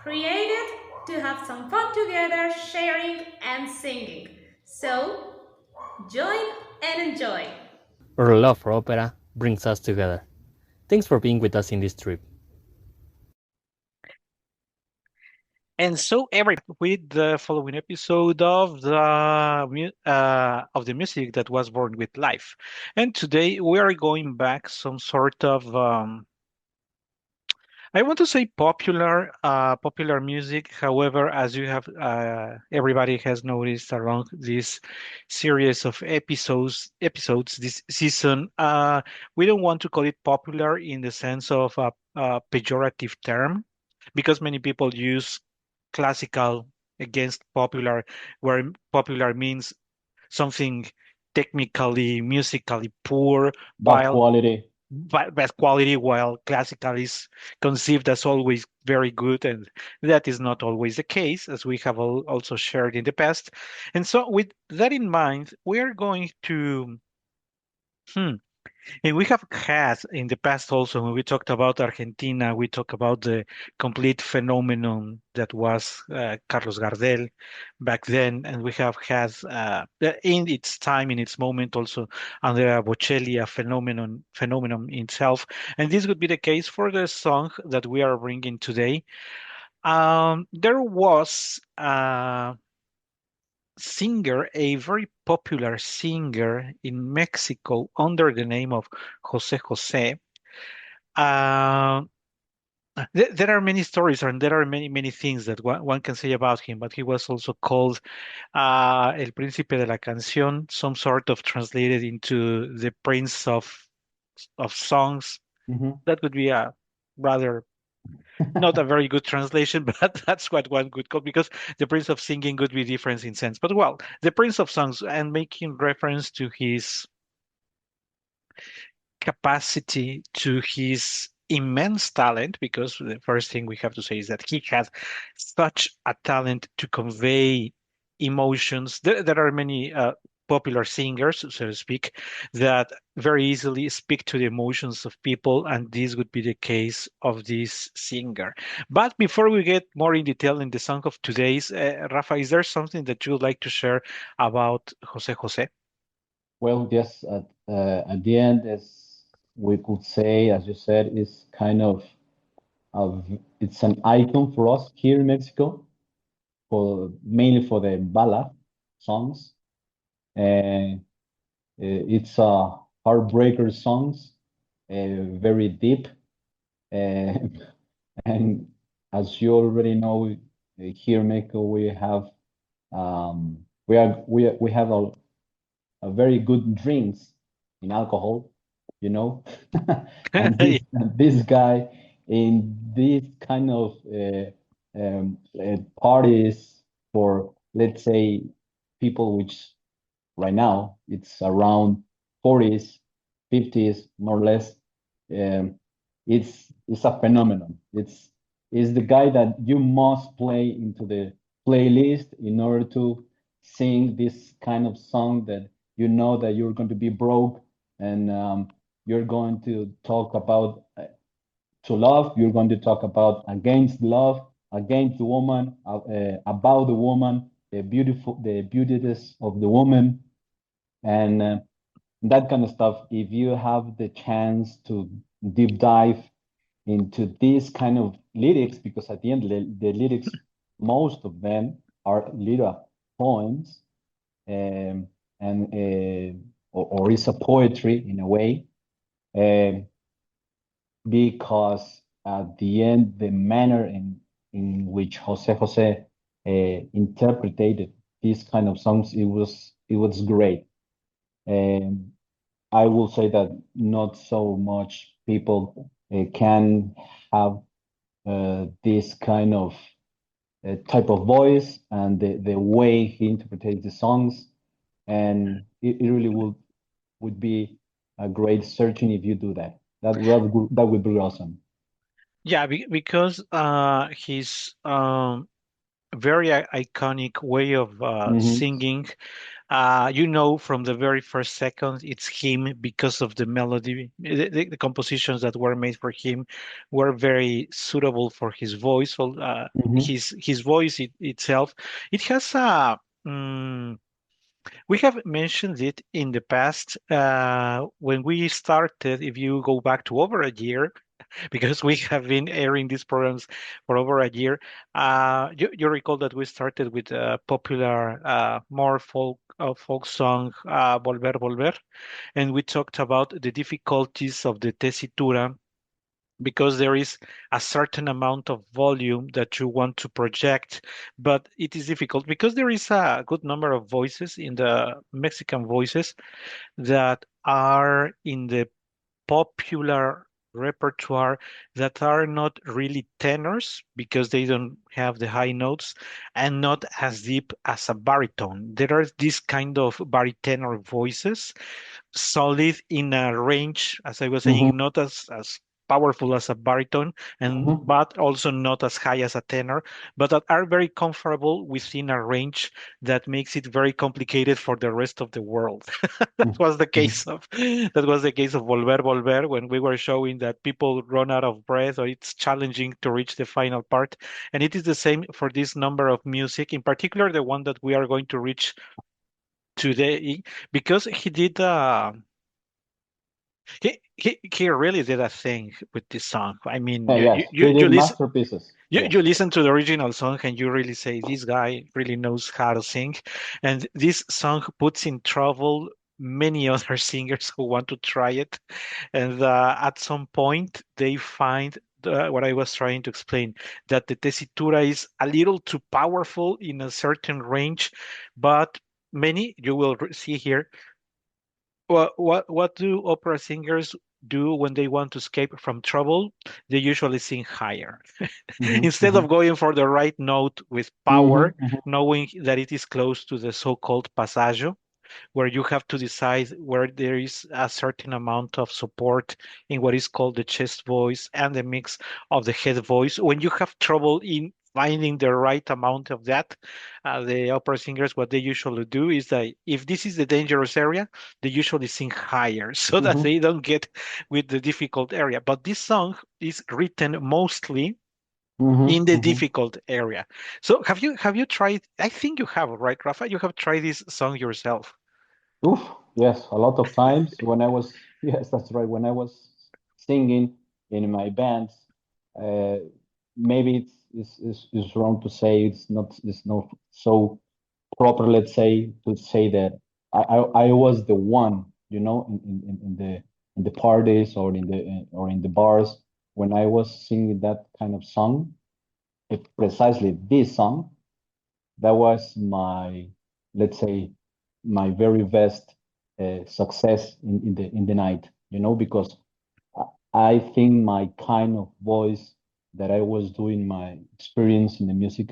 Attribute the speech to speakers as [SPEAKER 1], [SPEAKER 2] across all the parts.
[SPEAKER 1] created to have some fun together, sharing and singing. So, join and enjoy.
[SPEAKER 2] Our love for opera brings us together. Thanks for being with us in this trip.
[SPEAKER 3] And so, with the following episode of the music that was born with life, and today we are going back some sort of I want to say popular music. However, as you have everybody has noticed along this series of episodes this season, we don't want to call it popular in the sense of a pejorative term, because many people use classical against popular, where popular means something technically, musically poor,
[SPEAKER 4] Bad
[SPEAKER 3] while
[SPEAKER 4] quality.
[SPEAKER 3] best quality, while classical is conceived as always very good, and that is not always the case, as we have also shared in the past. And so, with that in mind, we are going to. Hmm, and we have had in the past also, when we talked about Argentina, we talked about the complete phenomenon that was Carlos Gardel back then. And we have had, in its time, in its moment, also Andrea Bocelli, a phenomenon itself. And this would be the case for the song that we are bringing today. There was singer, a very popular singer in Mexico under the name of Jose Jose. Uh, there are many stories and there are many things that one can say about him, but he was also called El Príncipe de la Canción, some sort of translated into the Prince of Songs.
[SPEAKER 4] Hmm.
[SPEAKER 3] That would be a rather not a very good translation, but that's what one could call, because the Prince of Singing could be different in sense. But well, the Prince of Songs, and making reference to his capacity, to his immense talent, because the first thing we have to say is that he has such a talent to convey emotions. There are many popular singers, so to speak, that very easily speak to the emotions of people, and this would be the case of this singer. But before we get more in detail in the song of today's, Rafa, is there something that you would like to share about Jose Jose?
[SPEAKER 4] Well, yes, at the end, as we could say, as you said, is kind of it's an icon for us here in Mexico, for mainly for the ballad songs. And it's a heartbreaker songs, very deep. Uh, and as you already know, here in Mexico we have a very good drinks in alcohol, you know. And this guy in this kind of parties for, let's say, people which right now it's around 40s, 50s, more or less. Um, it's a phenomenon. It's the guy that you must play into the playlist in order to sing this kind of song that you know that you're going to be broke, and you're going to talk about to love. You're going to talk about against love, against the woman, about the woman, the beautiness of the woman, and that kind of stuff. If you have the chance to deep dive into these kind of lyrics, because at the end the lyrics, most of them are little poems, and or is a poetry in a way, um, because at the end the manner in which Jose Jose interpreted these kind of songs, it was great. And I will say that not so much people can have this kind of type of voice and the way he interprets the songs, and it really would be a great searching if you do that. That would be awesome.
[SPEAKER 3] Yeah, because his very iconic way of
[SPEAKER 4] Hmm.
[SPEAKER 3] singing You know from the very first second it's him because of the melody. The compositions that were made for him were very suitable for his voice.
[SPEAKER 4] Hmm.
[SPEAKER 3] His voice itself, it has a. mm we have mentioned it in the past when we started. If you go back to over a year, because we have been airing these programs for over a year. You recall that we started with a popular, more folk song, Volver, Volver, and we talked about the difficulties of the tesitura because there is a certain amount of volume that you want to project, but it is difficult because there is a good number of voices in the Mexican voices that are in the popular repertoire that are not really tenors because they don't have the high notes and not as deep as a baritone. There are these kind of baritenor voices, solid in a range, as I was
[SPEAKER 4] Hmm.
[SPEAKER 3] saying, not as powerful as a baritone and
[SPEAKER 4] Hmm.
[SPEAKER 3] but also not as high as a tenor, but that are very comfortable within a range that makes it very complicated for the rest of the world. That was the case of Volver Volver when we were showing that people run out of breath or it's challenging to reach the final part. And it is the same for this number of music, in particular the one that we are going to reach today, because he really did a thing with this song. I mean,
[SPEAKER 4] Yes, he did masterpieces. Yes.
[SPEAKER 3] you listen to the original song and you really say this guy really knows how to sing, and this song puts in trouble many other singers who want to try it, and at some point they find what I was trying to explain, that the tesitura is a little too powerful in a certain range, but many you will see here what do opera singers do when they want to escape from trouble? They usually sing higher.
[SPEAKER 4] Hmm.
[SPEAKER 3] Instead
[SPEAKER 4] Hmm.
[SPEAKER 3] of going for the right note with
[SPEAKER 4] Hmm.
[SPEAKER 3] power, knowing that it is close to the so-called passaggio, where you have to decide where there is a certain amount of support in what is called the chest voice and the mix of the head voice. When you have trouble in finding the right amount of that, the opera singers, what they usually do is that if this is the dangerous area, they usually sing higher so that
[SPEAKER 4] Hmm.
[SPEAKER 3] they don't get with the difficult area. But this song is written mostly
[SPEAKER 4] Hmm.
[SPEAKER 3] in the
[SPEAKER 4] Hmm.
[SPEAKER 3] difficult area. So have you tried? I think you have, right, Rafa? You have tried this song yourself.
[SPEAKER 4] Oof, yes, a lot of times when I was, yes, that's right, when I was singing in my bands, uh, maybe it's wrong to say it's not so proper, let's say, to say that I was the one, in the parties or in the bars when I was singing that kind of song, precisely this song. That was my, let's say, my very best success in the night, because I I think my kind of voice that I was doing, my experience in the music,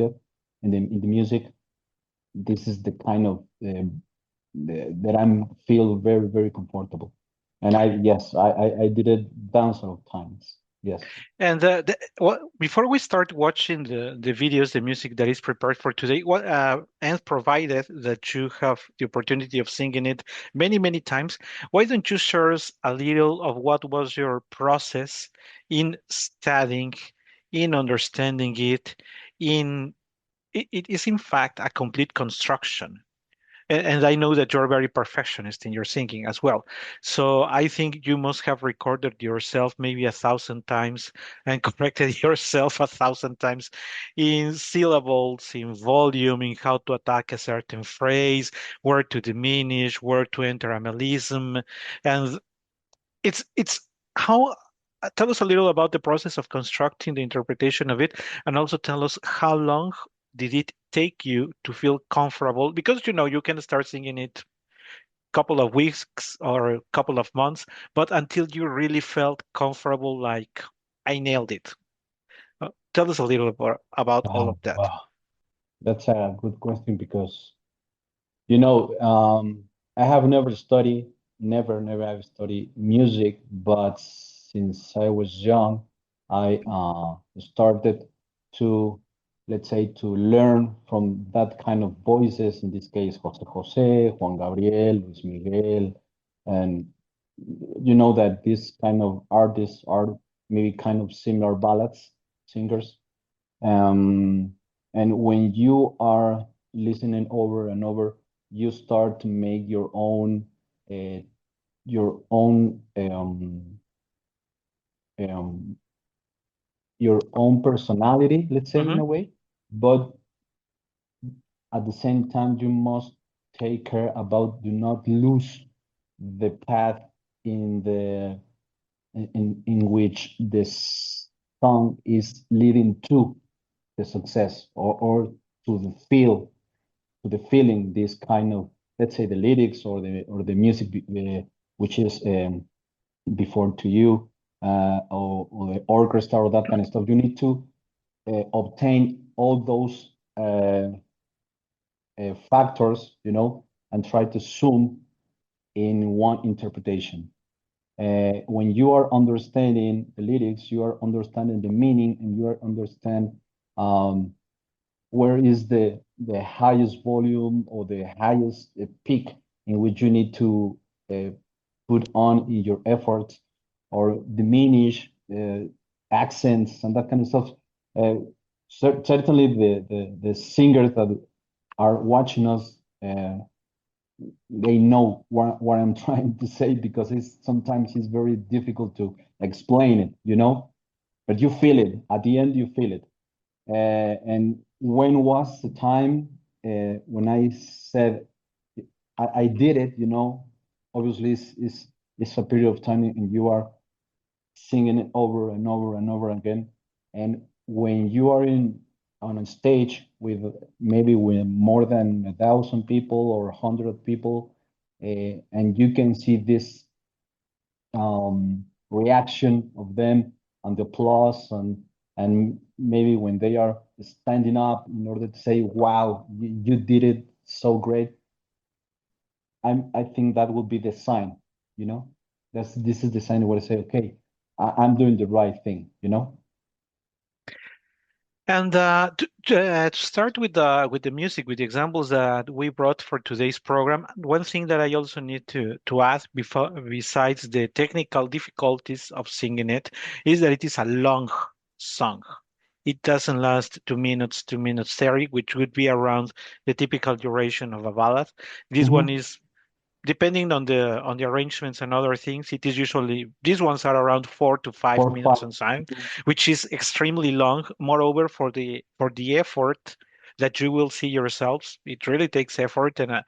[SPEAKER 4] in the music, this is the kind of that I'm feel very, very comfortable. And yes, I did it dance of times. Yes.
[SPEAKER 3] And before we start watching the videos, the music that is prepared for today, and provided that you have the opportunity of singing it many times, why don't you share us a little of what was your process in studying, in understanding it, in it is in fact a complete construction. And I know that you're very perfectionist in your singing as well. So I think you must have recorded yourself maybe 1,000 times and corrected yourself 1,000 times in syllables, in volume, in how to attack a certain phrase, where to diminish, where to enter a melism. And it's how tell us a little about the process of constructing the interpretation of it, and also tell us how long did it take you to feel comfortable, because you can start singing it couple of weeks or a couple of months, but until you really felt comfortable, like I nailed it. Tell us a little about all of
[SPEAKER 4] Wow,
[SPEAKER 3] that.
[SPEAKER 4] wow. That's a good question because I have never have studied music, but since I was young, I started to let's say, to learn from that kind of voices, in this case, Jose Jose, Juan Gabriel, Luis Miguel, and you know that these kind of artists are maybe kind of similar ballads singers. And when you are listening over and over, you start to make uh, your own um, your own personality, let's say, in a way. But at the same time, you must take care about do not lose the path in the in which this song is leading to the success, or to the feel to the feeling, this kind of, let's say, the lyrics or the music, which is before to you, or the orchestra or that kind of stuff. You need to obtain all those factors, and try to zoom in one interpretation. When you are understanding the lyrics, you are understanding the meaning, and you are understand where is the highest volume or the highest peak in which you need to put on in your efforts, or diminish accents and that kind of stuff. Certainly, the singers that are watching us, they know what I'm trying to say, because sometimes it's very difficult to explain it, but you feel it. At the end, you feel it. And when was the time when I said I did it? Obviously, it's a period of time, and you are singing it over and over and over again. And when you are on a stage with maybe with more than 1,000 people or 100 people, and you can see this reaction of them, and the applause, and maybe when they are standing up in order to say, "Wow, you did it so great." I think that would be the sign, this is the sign where I say, okay, I'm doing the right thing.
[SPEAKER 3] And to start with the music, with the examples that we brought for today's program, one thing that I also need to ask, besides the technical difficulties of singing it, is that it is a long song. It doesn't last 2 minutes, 2 minutes 30, which would be around the typical duration of a ballad. This one is, depending on the arrangements and other things, it is usually, these ones are around 4 to 5 minutes on time, which is extremely long. Moreover, for the effort that you will see yourselves, it really takes effort, and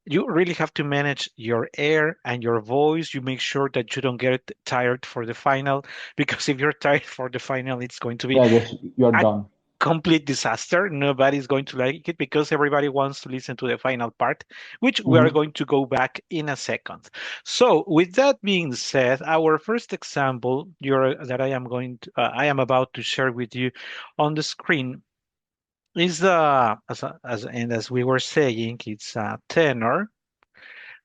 [SPEAKER 3] you really have to manage your air and your voice. You make sure that you don't get tired for the final, because if you're tired for the final, it's going to be
[SPEAKER 4] Yeah, yes, you're
[SPEAKER 3] a
[SPEAKER 4] done.
[SPEAKER 3] complete disaster. Nobody's going to like it, because everybody wants to listen to the final part, which we are going to go back in a second. So, with that being said, our first example that I am about to share with you on the screen is as we were saying, it's a tenor.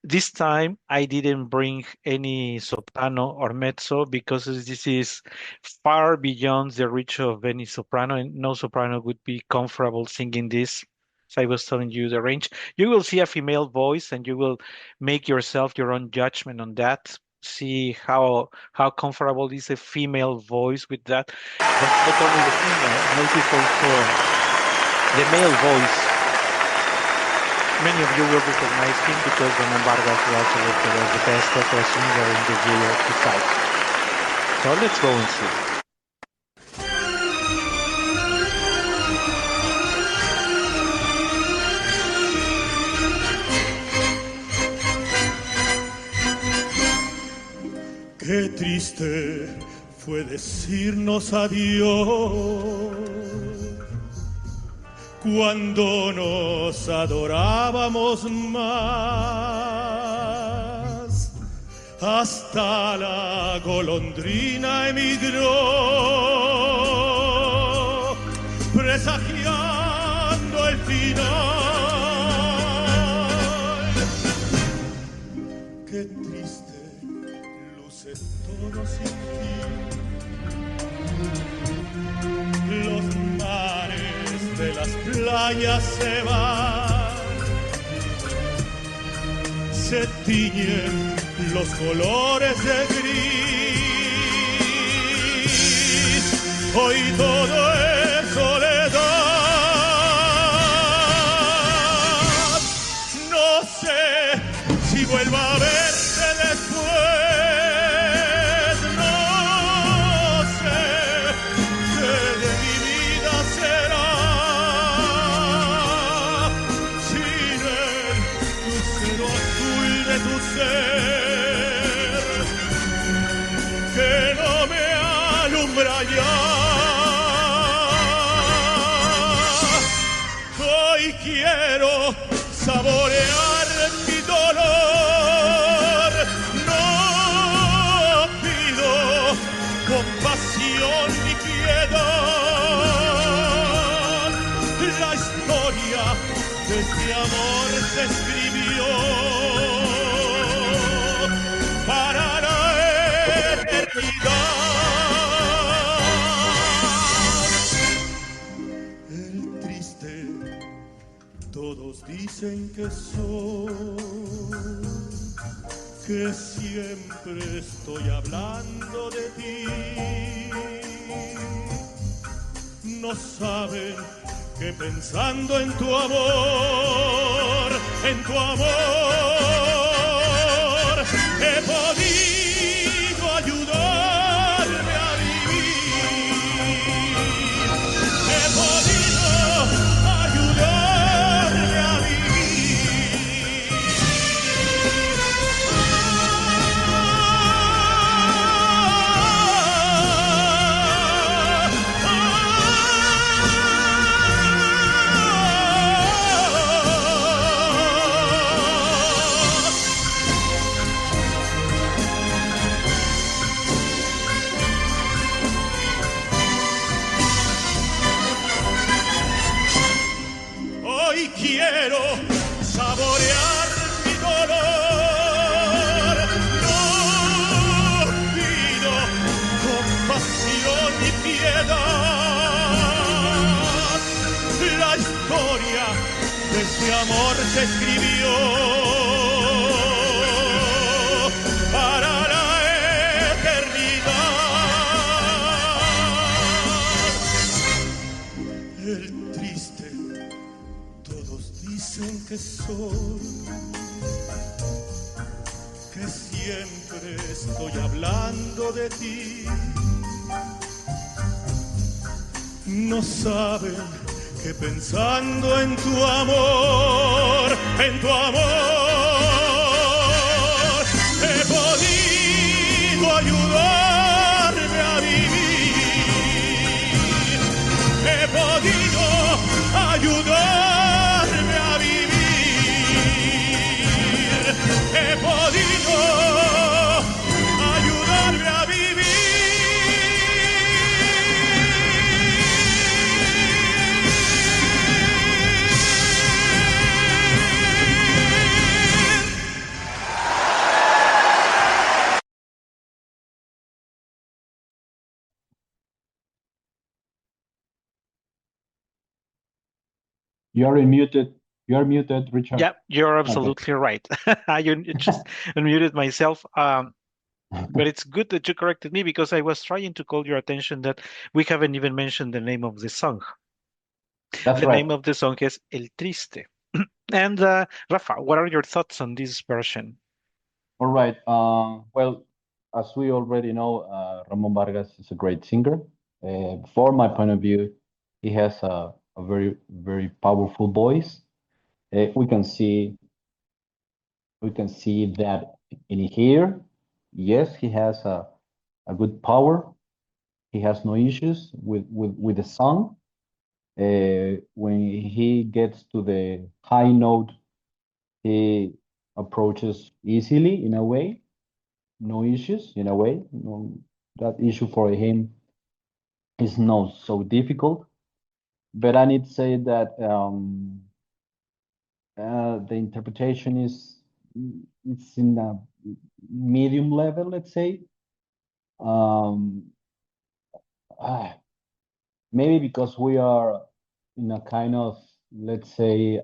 [SPEAKER 3] This time I didn't bring any soprano or mezzo, because this is far beyond the reach of any soprano, and no soprano would be comfortable singing this. So I was telling you the range. You will see a female voice, and you will make yourself your own judgment on that. See how comfortable is a female voice with that. But not only the female, notice also the male voice. Many of you will recognize him, because Don Vargas was elected as the best opera singer in the year 2000. So let's go and see.
[SPEAKER 5] Qué triste fue decirnos adiós cuando nos adorábamos más. Hasta la golondrina emigró, presagiando el final. Qué triste luce todo sin ti. Los mares de las playas se van, se tiñen los colores de gris. Hoy todo es soledad. No sé si vuelva a verte después. No sé qué de mi vida será sin el lucero azul de tu ser que no me alumbra ya. Hoy quiero saborear mi dolor. No pido compasión ni piedad. La historia de este amor se escribió para la eternidad. El triste, todos dicen que soy, que siempre estoy hablando de ti. No saben que pensando en tu amor, he podido ayudarme a vivir. He podido ayudarme a Hoy quiero saborear mi dolor. No pido compasión ni piedad. La historia de ese amor se escribió para la eternidad. El triste, todos dicen que soy, que siempre estoy hablando de ti. No saben que pensando en tu amor, he podido ayudarme a vivir. He podido ayudarme a vivir. He podido ayudarme a vivir.
[SPEAKER 4] You are muted. You are muted, Richard.
[SPEAKER 3] Yeah, you're absolutely right. I just unmuted myself. But it's good that you corrected me because I was trying to call your attention that we haven't even mentioned the name of the song.
[SPEAKER 4] That's
[SPEAKER 3] The
[SPEAKER 4] right.
[SPEAKER 3] name of the song is El Triste. And Rafa, what are your thoughts on this version?
[SPEAKER 4] All right. Well, as we already know, Ramon Vargas is a great singer. For my point of view, he has a very, very powerful voice. We can see that in here. Yes, he has a good power. He has no issues with the song. When he gets to the high note, he approaches easily in a way, no issues in a way. No, that issue for him is not so difficult. But I need to say that the interpretation is it's in a medium level, let's say. Um, maybe because we are in a kind of, let's say,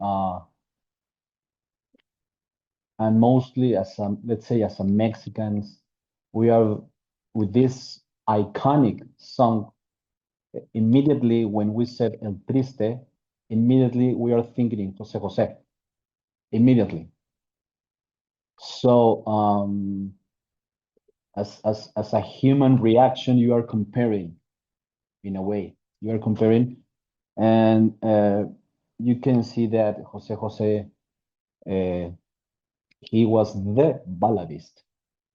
[SPEAKER 4] and mostly as a, let's say, as a Mexicans, we are with this iconic song. Immediately when we said El Triste, immediately we are thinking in Jose Jose. Immediately. So as a human reaction, you are comparing, in a way. You are comparing, and you can see that Jose Jose, he was the balladist.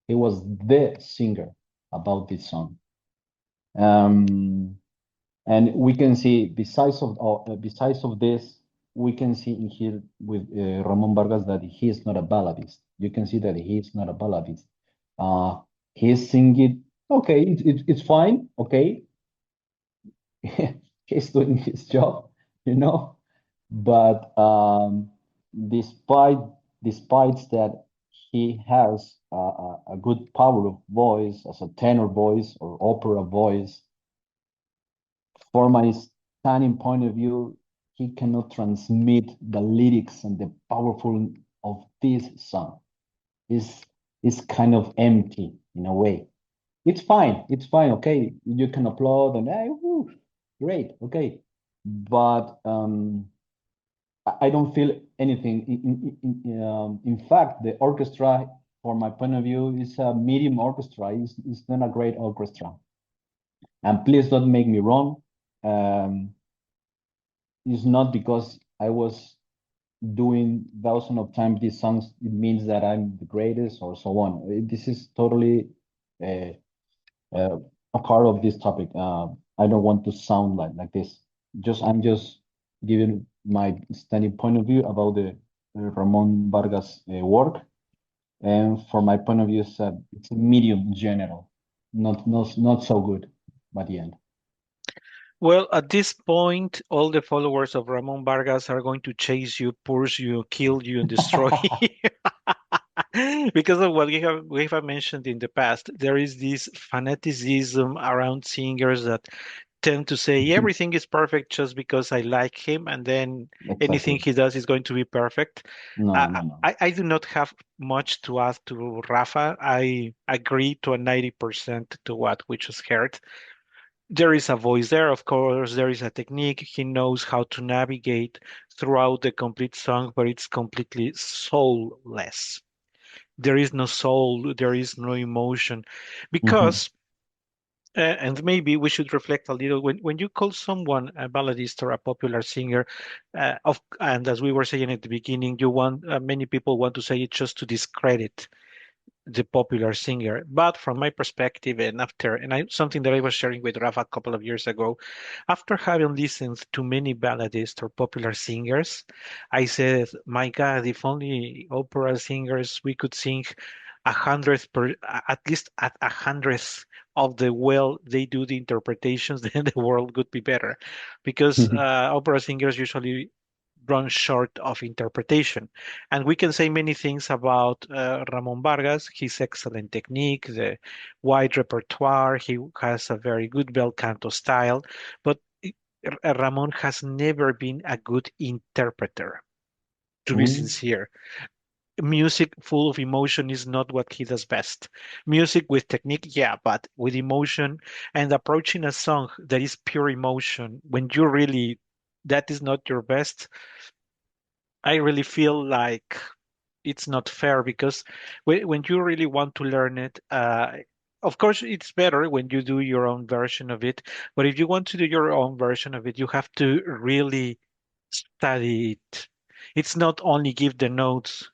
[SPEAKER 4] He was the singer about this song. And we can see, besides of this, we can see in here with Ramon Vargas that he is not a balladist. You can see that he is not a balladist. He's singing, okay, it's fine, okay. He's doing his job, you know. But despite that he has a good power of voice as a tenor voice or opera voice, for my standing point of view, he cannot transmit the lyrics and the powerful of this song. Is kind of empty in a way. It's fine. It's fine. Okay, you can applaud and hey, woo, great. Okay, but I don't feel anything. In fact, the orchestra, from my point of view, is a medium orchestra. It's not a great orchestra. And please don't make me wrong. It's not because I was doing thousands of times these songs, it means that I'm the greatest or so on. This is totally uh, a part of this topic. I don't want to sound like this. I'm just giving my standing point of view about the Ramon Vargas work, and for my point of view, it's a medium general, not so good by the end.
[SPEAKER 3] Well, at this point, all the followers of Ramon Vargas are going to chase you, pursue you, kill you, and destroy you. Because of what we have mentioned in the past, there is this fanaticism around singers that tend to say everything is perfect just because I like him, and then anything
[SPEAKER 4] Exactly.
[SPEAKER 3] he does is going to be perfect.
[SPEAKER 4] No.
[SPEAKER 3] I do not have much to add to Rafa. I agree to a 90% to what we just heard. There is a voice there, of course, there is a technique. He knows how to navigate throughout the complete song, but it's completely soulless. There is no soul, there is no emotion.
[SPEAKER 4] Hmm.
[SPEAKER 3] Because and maybe we should reflect a little when you call someone a balladist or a popular singer, and as we were saying at the beginning, you want many people want to say it just to discredit the popular singer. But from my perspective, and something that I was sharing with Rafa a couple of years ago, after having listened to many balladists or popular singers, I said, "My God, if only opera singers we could sing 100 per, at least at 100th of the well they do the interpretations, then the world would be better, because opera singers usually run short of interpretation. And we can say many things about Ramon Vargas, his excellent technique, the wide repertoire. He has a very good bel canto style, but Ramon has never been a good interpreter, to be
[SPEAKER 4] Mm.
[SPEAKER 3] sincere. Music full of emotion is not what he does best. Music with technique, yeah, but with emotion and approaching a song that is pure emotion, when you really, that is not your best, I really feel like it's not fair, because when you really want to learn it, of course, it's better when you do your own version of it. But if you want to do your own version of it, you have to really study it. It's not only give the notes.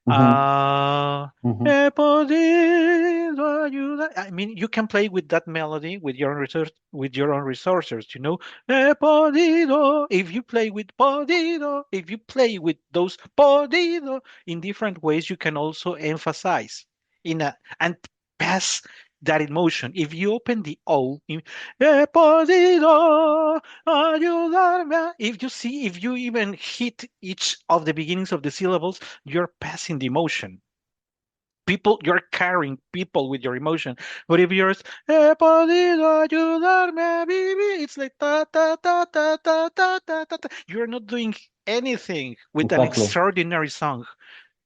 [SPEAKER 4] Hmm. Hmm.
[SPEAKER 3] He podido ayudar. I mean, you can play with that melody with your own with your own resources, you know. He podido. If you play with podido, if you play with those podido in different ways, you can also emphasize in a and pass that emotion. If you open the O, he podido ayudarme. If you even hit each of the beginnings of the syllables, you're passing the emotion. People, you're carrying people with your emotion. But if yours, "He podido ayudarme a vivir," it's like ta ta ta ta ta ta ta ta ta. You're not doing anything with an
[SPEAKER 4] Exactly.
[SPEAKER 3] extraordinary song,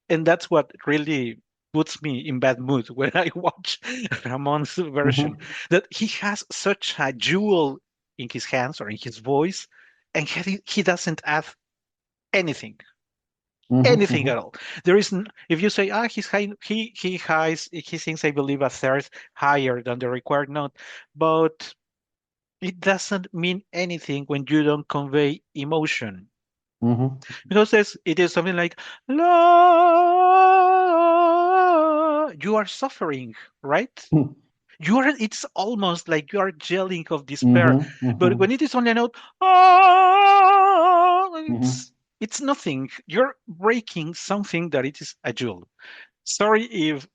[SPEAKER 3] and that's what really puts me in bad mood when I watch Ramon's version.
[SPEAKER 4] Mm-hmm.
[SPEAKER 3] That he has such a jewel in his hands or in his voice, and he doesn't add anything,
[SPEAKER 4] Mm-hmm.
[SPEAKER 3] anything
[SPEAKER 4] Mm-hmm.
[SPEAKER 3] at all. There is, if you say, he's high, he sings, I believe, a third higher than the required note, but it doesn't mean anything when you don't convey emotion.
[SPEAKER 4] Mm-hmm.
[SPEAKER 3] Because it is something like la, you are suffering, right? You are, it's almost like you are yelling of despair.
[SPEAKER 4] Mm-hmm.
[SPEAKER 3] But
[SPEAKER 4] Mm-hmm.
[SPEAKER 3] when it is only a note, ah,
[SPEAKER 4] Mm-hmm.
[SPEAKER 3] it's nothing. You're breaking something that it is a jewel. Sorry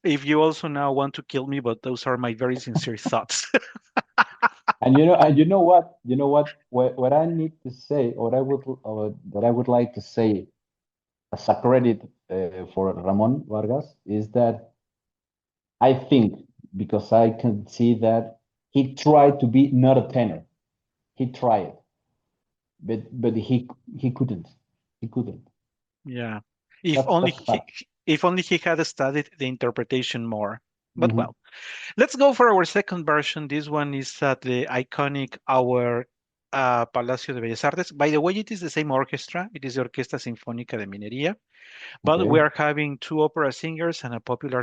[SPEAKER 3] if you also now want to kill me, but those are my very sincere thoughts.
[SPEAKER 4] And you know what I need to say, what I would, that I would like to say as a credit for Ramon Vargas is that I think, because I can see that he tried to be not a tenor. He tried, but he couldn't. He couldn't.
[SPEAKER 3] Yeah.
[SPEAKER 4] That's a fact.
[SPEAKER 3] If only he had studied the interpretation more. But
[SPEAKER 4] Mm-hmm.
[SPEAKER 3] well, let's go for our second version. This one is at the iconic our Palacio de Bellas Artes. By the way, it is the same orchestra. It is the Orquesta Sinfónica de Minería, but we
[SPEAKER 4] Okay.
[SPEAKER 3] are having two opera singers and a popular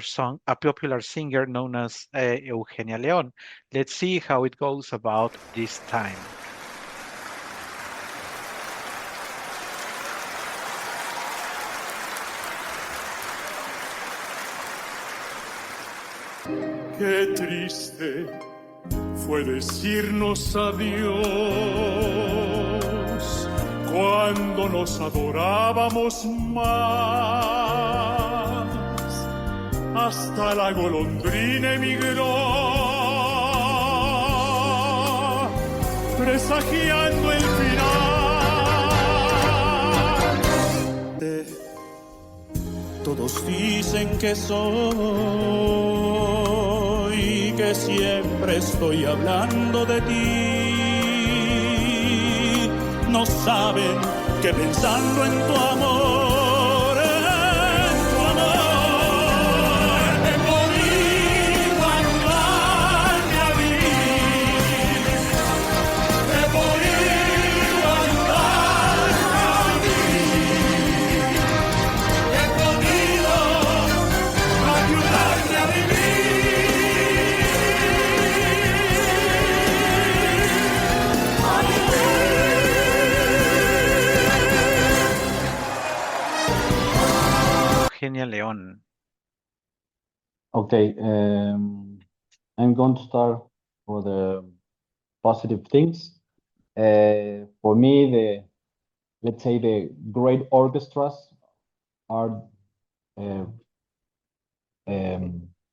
[SPEAKER 3] singer known as Eugenia León. Let's see how it goes about this time.
[SPEAKER 5] Qué triste fue decirnos adiós cuando nos adorábamos más. Hasta la golondrina emigró, presagiando el final. Todos dicen que soy, que siempre estoy hablando de ti. No saben que pensando en tu amor, he podido ayudarme a vivir. He podido ayudarme a vivir. He podido ayudarme a vivir.
[SPEAKER 3] Eugenia León.
[SPEAKER 4] Okay. I'm going to start for the positive things. For me, let's say the great orchestras are uh,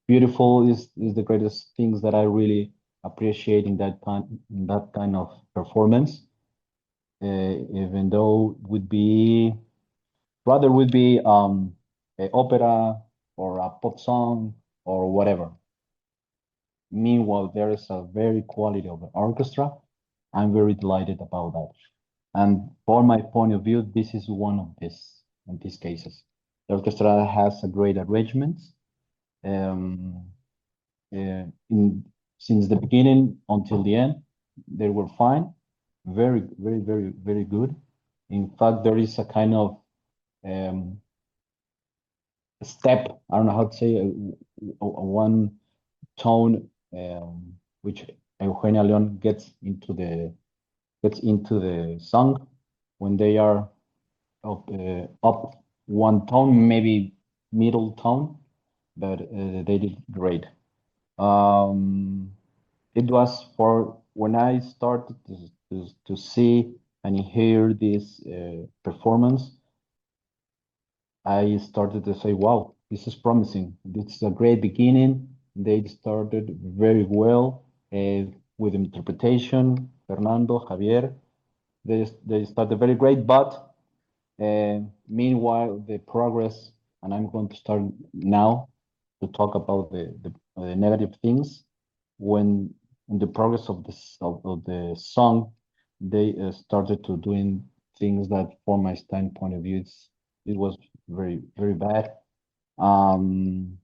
[SPEAKER 4] beautiful. Is the greatest things that I really appreciate in that kind of performance. Even though would be a opera or a pop song or whatever. Meanwhile, there is a very quality of the orchestra. I'm very delighted about that. And for my point of view, this is one of these cases. The orchestra has a great arrangement. Um, since the beginning until the end, they were fine. Very, very, very, very good. In fact, there is a kind of step, I don't know how to say, one tone which Eugenia León gets into the song when they are up one tone, maybe middle tone, but they did great. It was for when I started to see and hear this performance, I started to say, wow, this is promising. This is a great beginning. They started very well with interpretation. Fernando, Javier, they started very great, but meanwhile, the progress, and I'm going to start now, to talk about the negative things. When in the progress of of the song, they started to doing things that, from my standpoint of view, it was very very bad. Um,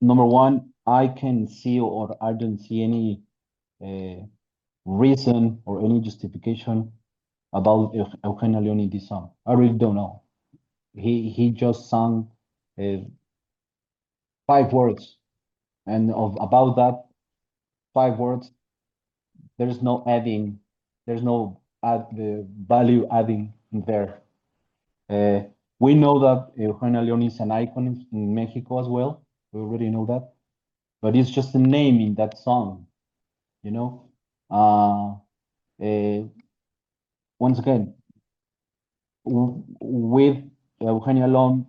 [SPEAKER 4] Number one, I can see or I don't see any reason or any justification about Eugenio León in this song. I really don't know. He just sang uh, 5 words, and of about that 5 words, there's no adding, there's no the value adding in there. We know that Eugenio León is an icon in Mexico as well. We already know that, but it's just a name in that song, you know. Uh, Once again, with Eugenia León,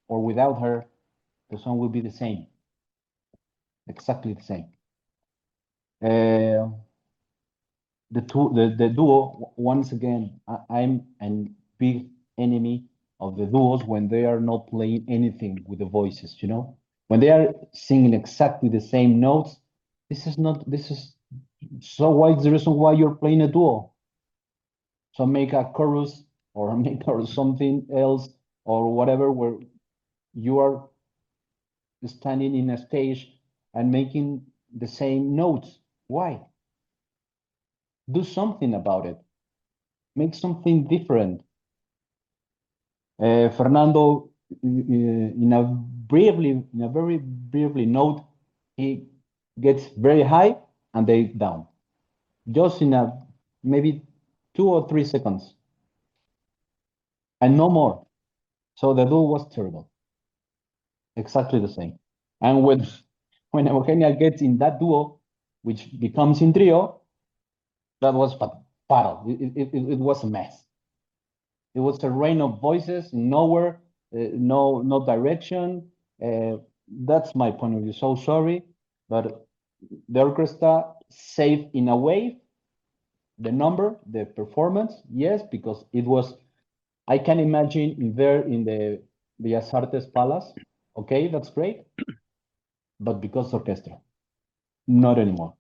[SPEAKER 4] or without her, the song will be the same, exactly the same. The duo, once again, I'm a big enemy of the duos when they are not playing anything with the voices, you know? When they are singing exactly the same notes, this is so why is the reason why you're playing a duo? So make a chorus or make or something else or whatever where you are standing in a stage and making the same notes. Why? Do something about it. Make something different. Fernando, in a very briefly note, he gets very high and they down, just in a maybe 2 or 3 seconds, and no more. So the duo was terrible, exactly the same. And when Eugenia gets in that duo, which becomes in trio, that was fatal. It was a mess. It was a rain of voices, nowhere, no direction. That's my point of view. So sorry, but the orchestra saved in a way the number, the performance, yes, because it was. I can imagine in there in the Bellas Artes Palace. Okay, that's great, but because orchestra, not anymore.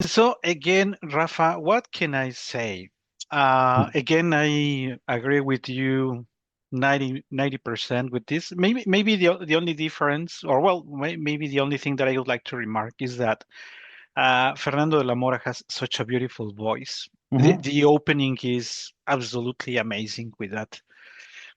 [SPEAKER 3] So again, Rafa, what can I say? Again, I agree with you 90% with this. Maybe the only difference, or well, maybe the only thing that I would like to remark is that Fernando de la Mora has such a beautiful voice. The opening is absolutely amazing with that.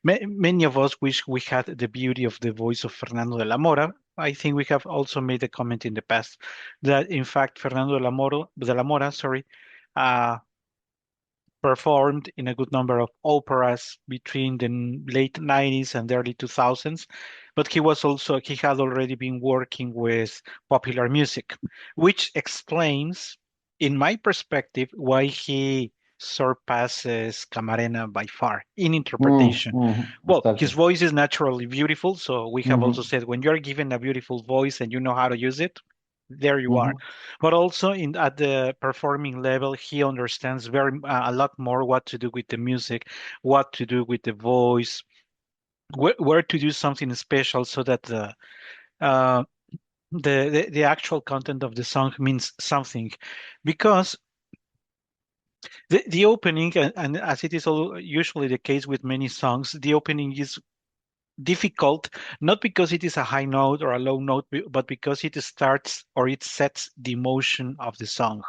[SPEAKER 3] Many of us wish we had the beauty of the voice of Fernando de la Mora. I think we have also made a comment in the past that, in fact, Fernando de la Mora, sorry, uh, performed in a good number of operas between the late 90s and the early 2000s, but he had already been working with popular music, which explains, in my perspective, why he surpasses Camarena by far in interpretation. Well, his
[SPEAKER 4] Exactly.
[SPEAKER 3] voice is naturally beautiful, so we have also said when you're given a beautiful voice and you know how to use it, there you are. But also at the performing level, he understands a lot more what to do with the music, what to do with the voice, where to do something special so that uh, the actual content of the song means something. Because the opening, and as it is usually the case with many songs, the opening is difficult, not because it is a high note or a low note, but because it starts or it sets the emotion of the song.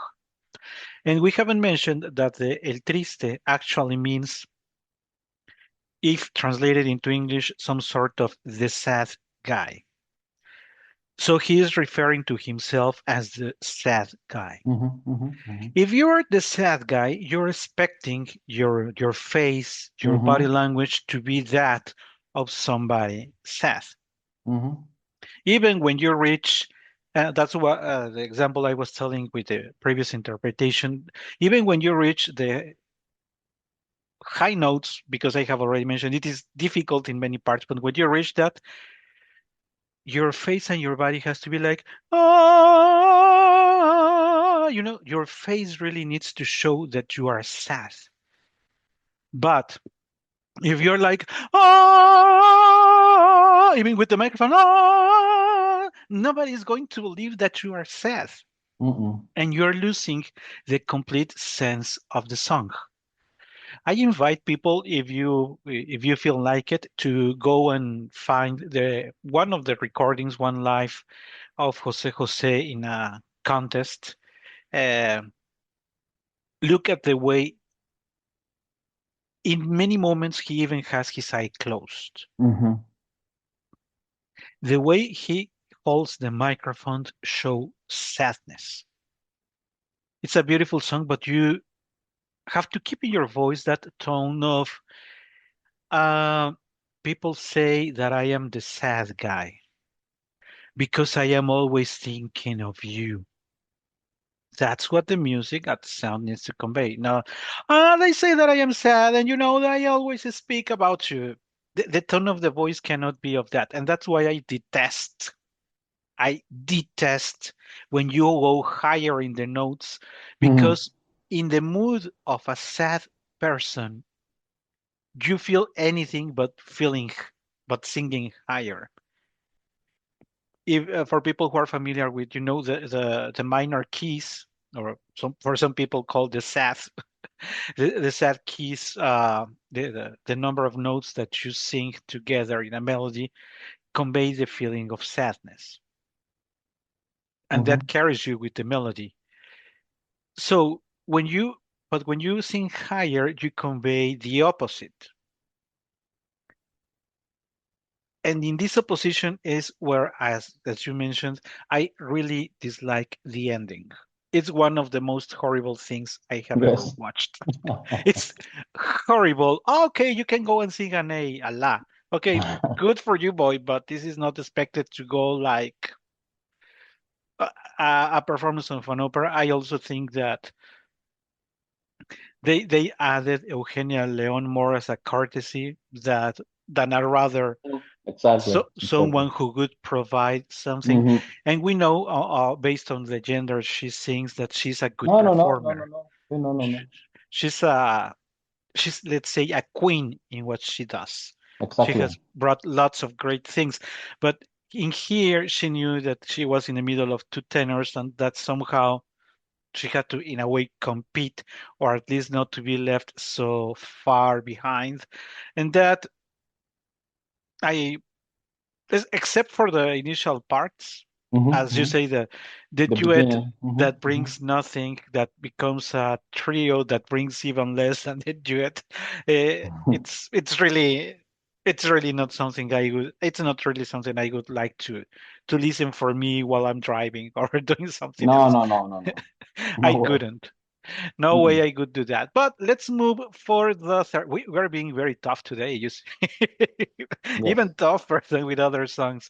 [SPEAKER 3] And we haven't mentioned that the El Triste actually means, if translated into English, some sort of the sad guy. So he is referring to himself as the sad guy. If you're the sad guy, you're expecting your face, your body language to be that of somebody sad. Even when you reach, that's what the example I was telling with the previous interpretation, even when you reach the high notes, because I have already mentioned it is difficult in many parts, but when you reach that, your face and your body has to be like, ah, your face really needs to show that you are sad. But if you're like, even with the microphone, nobody is going to believe that you are sad,
[SPEAKER 4] Mm-mm.
[SPEAKER 3] and you're losing the complete sense of the song. I invite people, if you feel like it, to go and find the one of the recordings, one live of Jose Jose in a contest. Uh, Look at the way, in many moments, he even has his eye closed.
[SPEAKER 4] Mm-hmm.
[SPEAKER 3] The way he holds the microphone show sadness. It's a beautiful song, but you have to keep in your voice that tone of, uh, people say that I am the sad guy because I am always thinking of you. That's what the music, that sound needs to convey. Now, they say that I am sad, and that I always speak about you. The tone of the voice cannot be of that, and that's why I detest. I detest when you go higher in the notes,
[SPEAKER 4] Mm-hmm.
[SPEAKER 3] because in the mood of a sad person, you feel anything but singing higher. If For people who are familiar with, the minor keys, or for some people called the sad, the sad keys, the number of notes that you sing together in a melody convey the feeling of sadness, and
[SPEAKER 4] Mm-hmm.
[SPEAKER 3] that carries you with the melody. So when you sing higher, you convey the opposite. And in this opposition is where, as you mentioned, I really dislike the ending. It's one of the most horrible things I have ever
[SPEAKER 4] Yes.
[SPEAKER 3] watched. It's horrible. Okay, you can go and sing an a la. Okay, good for you, boy, but this is not expected to go like a, a performance of an opera. I also think that they added Eugenia Leon more as a courtesy, than a rather,
[SPEAKER 4] Exactly. Exactly.
[SPEAKER 3] someone who could provide something.
[SPEAKER 4] Mm-hmm.
[SPEAKER 3] And we know, based on the gender she sings, that she's a good
[SPEAKER 4] No, no, no, no, no,
[SPEAKER 3] performer.
[SPEAKER 4] no. No, no,
[SPEAKER 3] Sh-
[SPEAKER 4] no.
[SPEAKER 3] She's a she's, let's say, a queen in what she does. She
[SPEAKER 4] Exactly.
[SPEAKER 3] has brought lots of great things, but in here she knew that she was in the middle of two tenors, and that somehow she had to, in a way, compete, or at least not to be left so far behind. And that, I except for the initial parts,
[SPEAKER 4] Mm-hmm.
[SPEAKER 3] as you
[SPEAKER 4] Mm-hmm.
[SPEAKER 3] say, the
[SPEAKER 4] The
[SPEAKER 3] duet
[SPEAKER 4] beginning. Mm-hmm.
[SPEAKER 3] that
[SPEAKER 4] Mm-hmm.
[SPEAKER 3] brings nothing, that becomes a trio that brings even less than the duet. It's really not something I would. It's not really something I would like to listen for me while I'm driving or doing something
[SPEAKER 4] No,
[SPEAKER 3] else.
[SPEAKER 4] no, no, no, no. No
[SPEAKER 3] I
[SPEAKER 4] way.
[SPEAKER 3] couldn't. No way
[SPEAKER 4] Mm-mm.
[SPEAKER 3] I could do that. But let's move for the third. We're being very tough today. You see.
[SPEAKER 4] Yes.
[SPEAKER 3] Even tougher than with other songs.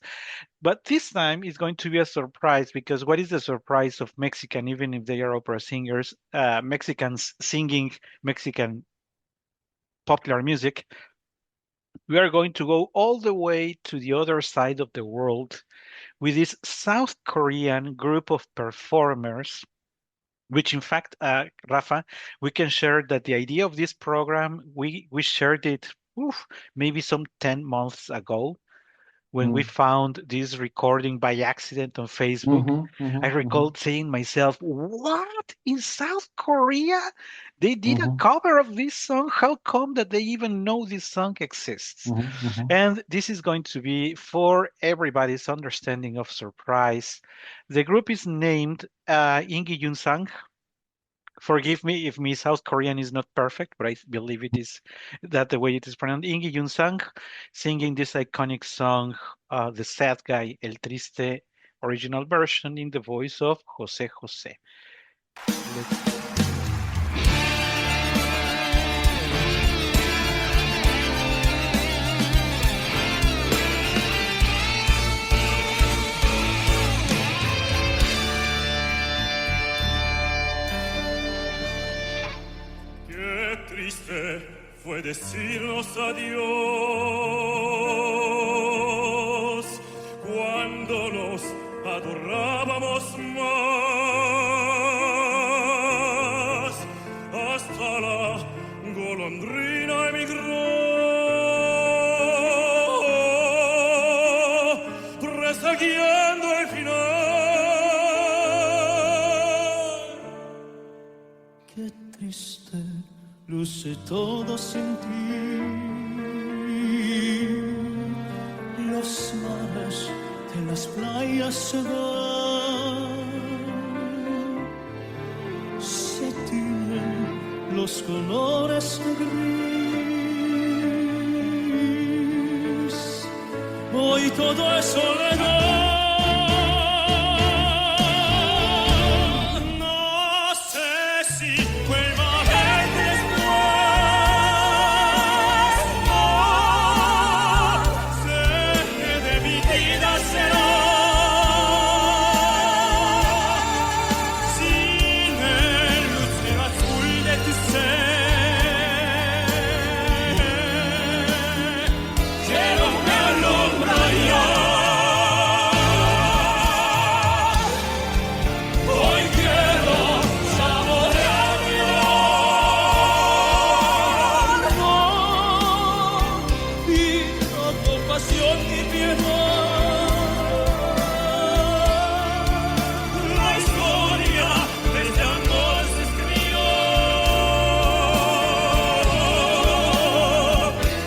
[SPEAKER 3] But this time is going to be a surprise, because what is the surprise of Mexican, even if they are opera singers, Mexicans singing Mexican popular music? We are going to go all the way to the other side of the world with this South Korean group of performers, which, in fact, Rafa, we can share that the idea of this program, we shared it, maybe some 10 months ago, when we
[SPEAKER 4] Mm-hmm.
[SPEAKER 3] found this recording by accident on Facebook.
[SPEAKER 4] Mm-hmm.
[SPEAKER 3] I
[SPEAKER 4] Mm-hmm.
[SPEAKER 3] recalled saying myself, "What? In South Korea? They did a
[SPEAKER 4] Mm-hmm.
[SPEAKER 3] cover of this song? How come that they even know this song exists?"
[SPEAKER 4] Mm-hmm. Mm-hmm.
[SPEAKER 3] And this is going to be, for everybody's understanding of surprise. The group is named, Ingi Yunsang. Forgive me if my South Korean is not perfect, but I believe it is that the way it is pronounced. Ingi Yunsang singing this iconic song, The Sad Guy, El Triste, original version in the voice of Jose Jose. Let's
[SPEAKER 5] Qué triste fue decirnos adiós cuando nos adorábamos más. Hasta la golondrina emigró guiando el final. Qué triste luce todo sin ti. Los mares de las playas se van, se tiñen los colores de gris. Hoy todo es soledad. No sé si vuelva a ver después. No sé qué de mi vida será. Sin el lucero azul de tu ser, quiero me alumbra ya. Hoy quiero saborear mi amor. No pido compasión ni piedad. La historia de este amor se escribió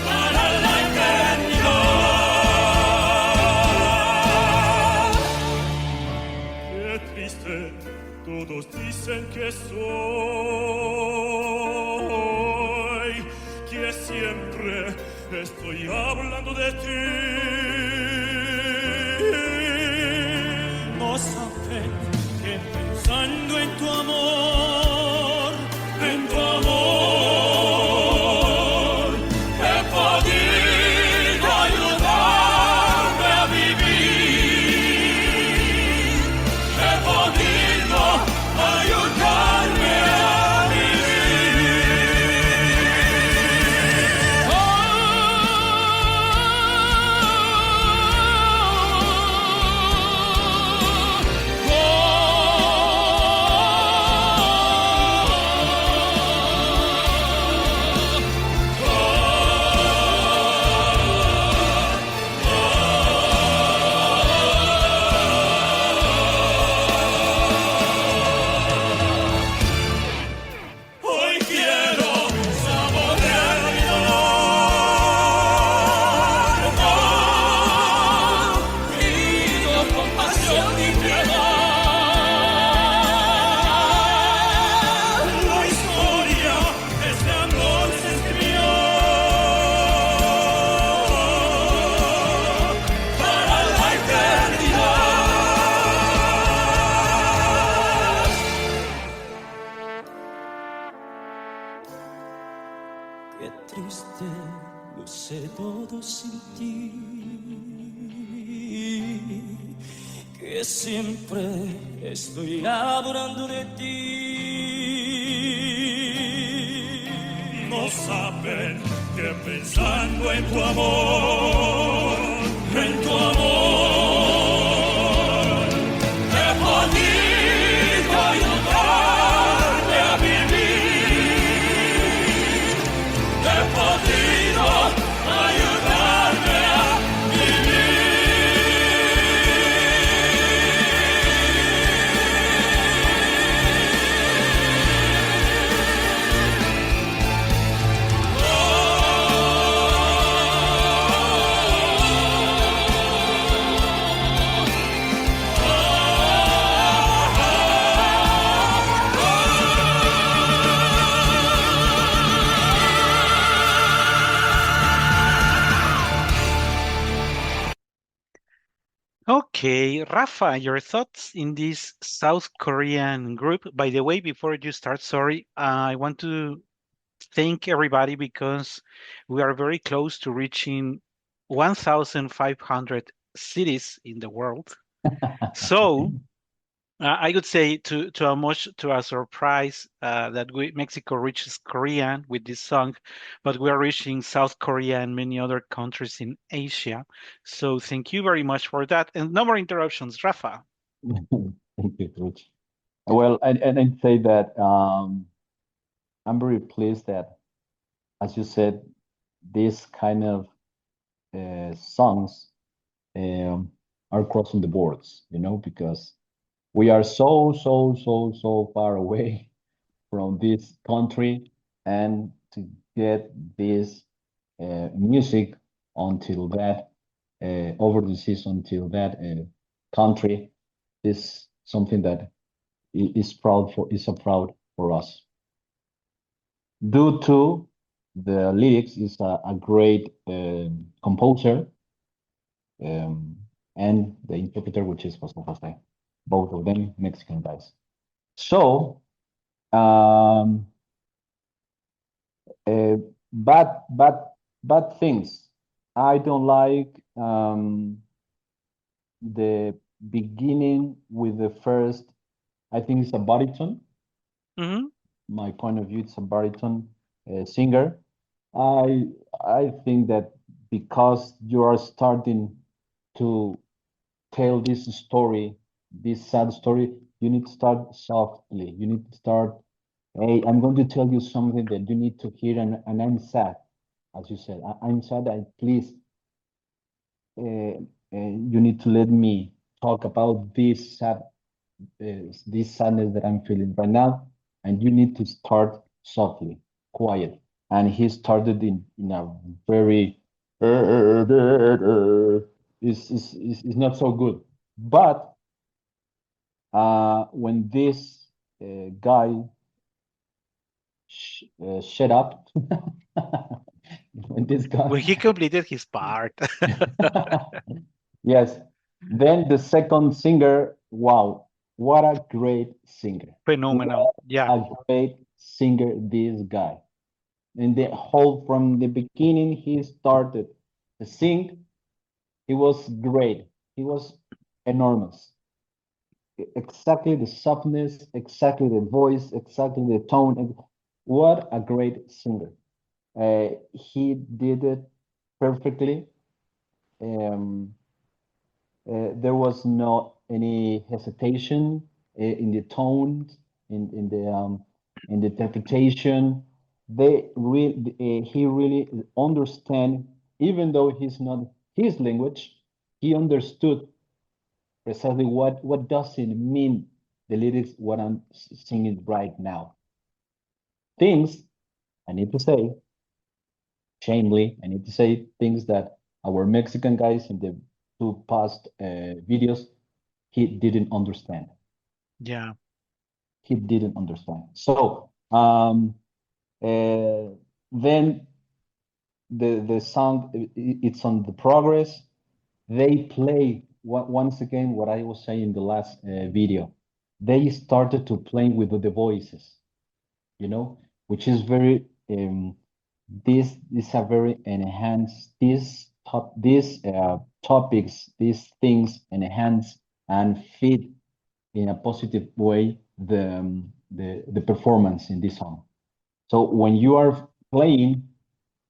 [SPEAKER 5] para la eternidad. Qué triste, todos dicen que soy, que siempre estoy hablando de ti. No saben que pensando en tu amor, he podido ayudarme a vivir. He podido ayudarme a Hoy quiero saborear mi dolor. No pido compasión ni piedad. La historia de este amor se escribió para la eternidad. Qué triste luce todo sin ti, que siempre estoy hablando de ti. No saben que pensando en tu amor, he podido ayudarme a vivir. He podido ayudarme a
[SPEAKER 3] Okay, Rafa, your thoughts in this South Korean group. By the way, before you start, sorry, I want to thank everybody because we are very close to reaching 1,500 cities in the world. So I would say to our surprise that Mexico reaches Korea with this song, but we are reaching South Korea and many other countries in Asia. So thank you very much for that. And no more interruptions, Rafa.
[SPEAKER 4] Thank you, Coach. Well, and I'd say that I'm very pleased that, as you said, these kind of songs are crossing the boards, because we are so far away from this country, and to get this music until that over the seas until that country is something that is a proud for us. Due to the lyrics is a great composer, and the interpreter, which is Jose, both of them Mexican guys. So um, uh, bad bad bad things. I don't like the beginning with the first. I think it's a baritone.
[SPEAKER 3] Hmm.
[SPEAKER 4] My point of view, it's a baritone singer. I I think that because you are starting to tell this story, this sad story, you need to start softly. You need to start, hey, I'm going to tell you something that you need to hear, and I'm sad, as you said. I'm sad, and please, you need to let me talk about this sadness that I'm feeling right now, and you need to start softly, quiet. And he started in a very is not so good. But when this guy shut up, when this guy
[SPEAKER 3] When he completed his part.
[SPEAKER 4] yes, then the second singer, wow, what a great singer. What
[SPEAKER 3] Phenomenal. Yeah.
[SPEAKER 4] a great singer this guy. And the whole from the beginning he started to sing, he was great. He was enormous. Exactly the softness, exactly the voice, exactly the tone. What a great singer. He did it perfectly. Um, there was not any hesitation in the tones, in the interpretation. He really understand, even though he's not his language, he understood precisely what does it mean, the lyrics, what I'm singing right now. Things I need to say, shamefully, I need to say things that our Mexican guys in the two past videos he didn't understand.
[SPEAKER 3] Yeah.
[SPEAKER 4] He didn't understand. So then the song it's on the progress. They play once again what I was saying in the last video. They started to play with the voices, which is very this is a very enhanced these topics, these things enhance and fit in a positive way the performance in this song. So when you are playing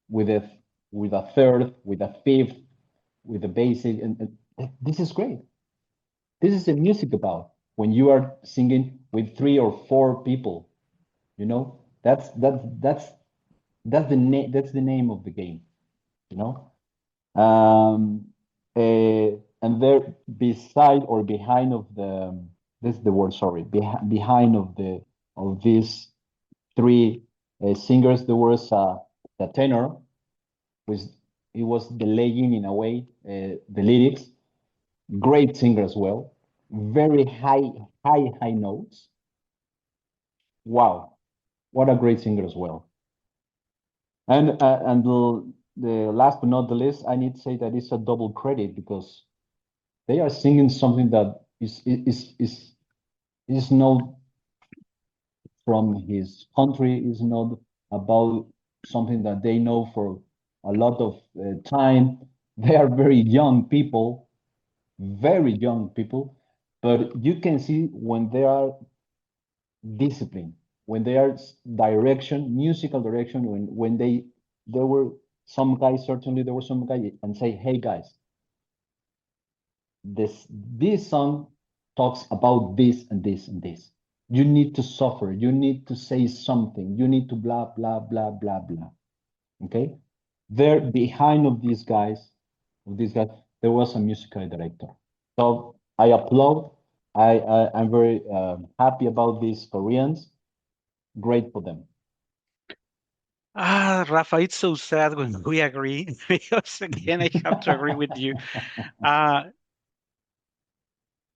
[SPEAKER 4] with a third, with a fifth, with a basic, and this is great. This is the music about when you are singing with three or four people. That's the name of the game. You know, um, and there beside or behind of the this is the word, sorry, behind of these three singers there was the tenor, which he was delaying in a way the lyrics. Great singer as well, very high notes. Wow, what a great singer as well. And the last but not the least, I need to say that it's a double credit because they are singing something that is not from his country, is not about something that they know for a lot of time. They are very young people, but you can see when they are disciplined, when they are musical direction, when there were some guys, certainly there were some guys and say, hey guys, this song talks about this and this and this. You need to suffer. You need to say something. You need to blah blah blah blah blah. Okay, there behind of these guys, there was a musical director. So I applaud. I'm very happy about these Koreans. Great for them.
[SPEAKER 3] Rafa, it's so sad when we agree because again, I have to agree with you. Uh,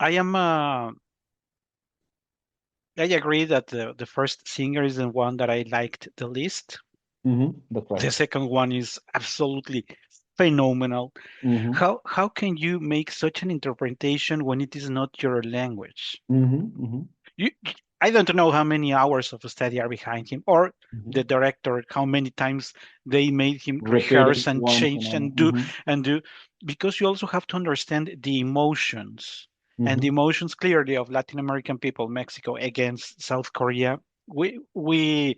[SPEAKER 3] I am. I agree that the first singer is the one that I liked the least.
[SPEAKER 4] That's right.
[SPEAKER 3] The second one is absolutely phenomenal.
[SPEAKER 4] Hmm.
[SPEAKER 3] How can you make such an interpretation when it is not your language?
[SPEAKER 4] Hmm.
[SPEAKER 3] You, I don't know how many hours of study are behind him, or
[SPEAKER 4] Hmm.
[SPEAKER 3] the director, how many times they made him rehearse
[SPEAKER 4] Repeating
[SPEAKER 3] and
[SPEAKER 4] once and
[SPEAKER 3] change
[SPEAKER 4] on.
[SPEAKER 3] and do, because you also have to understand the emotions and the
[SPEAKER 4] Hmm.
[SPEAKER 3] emotions clearly of Latin American people, Mexico against South Korea. We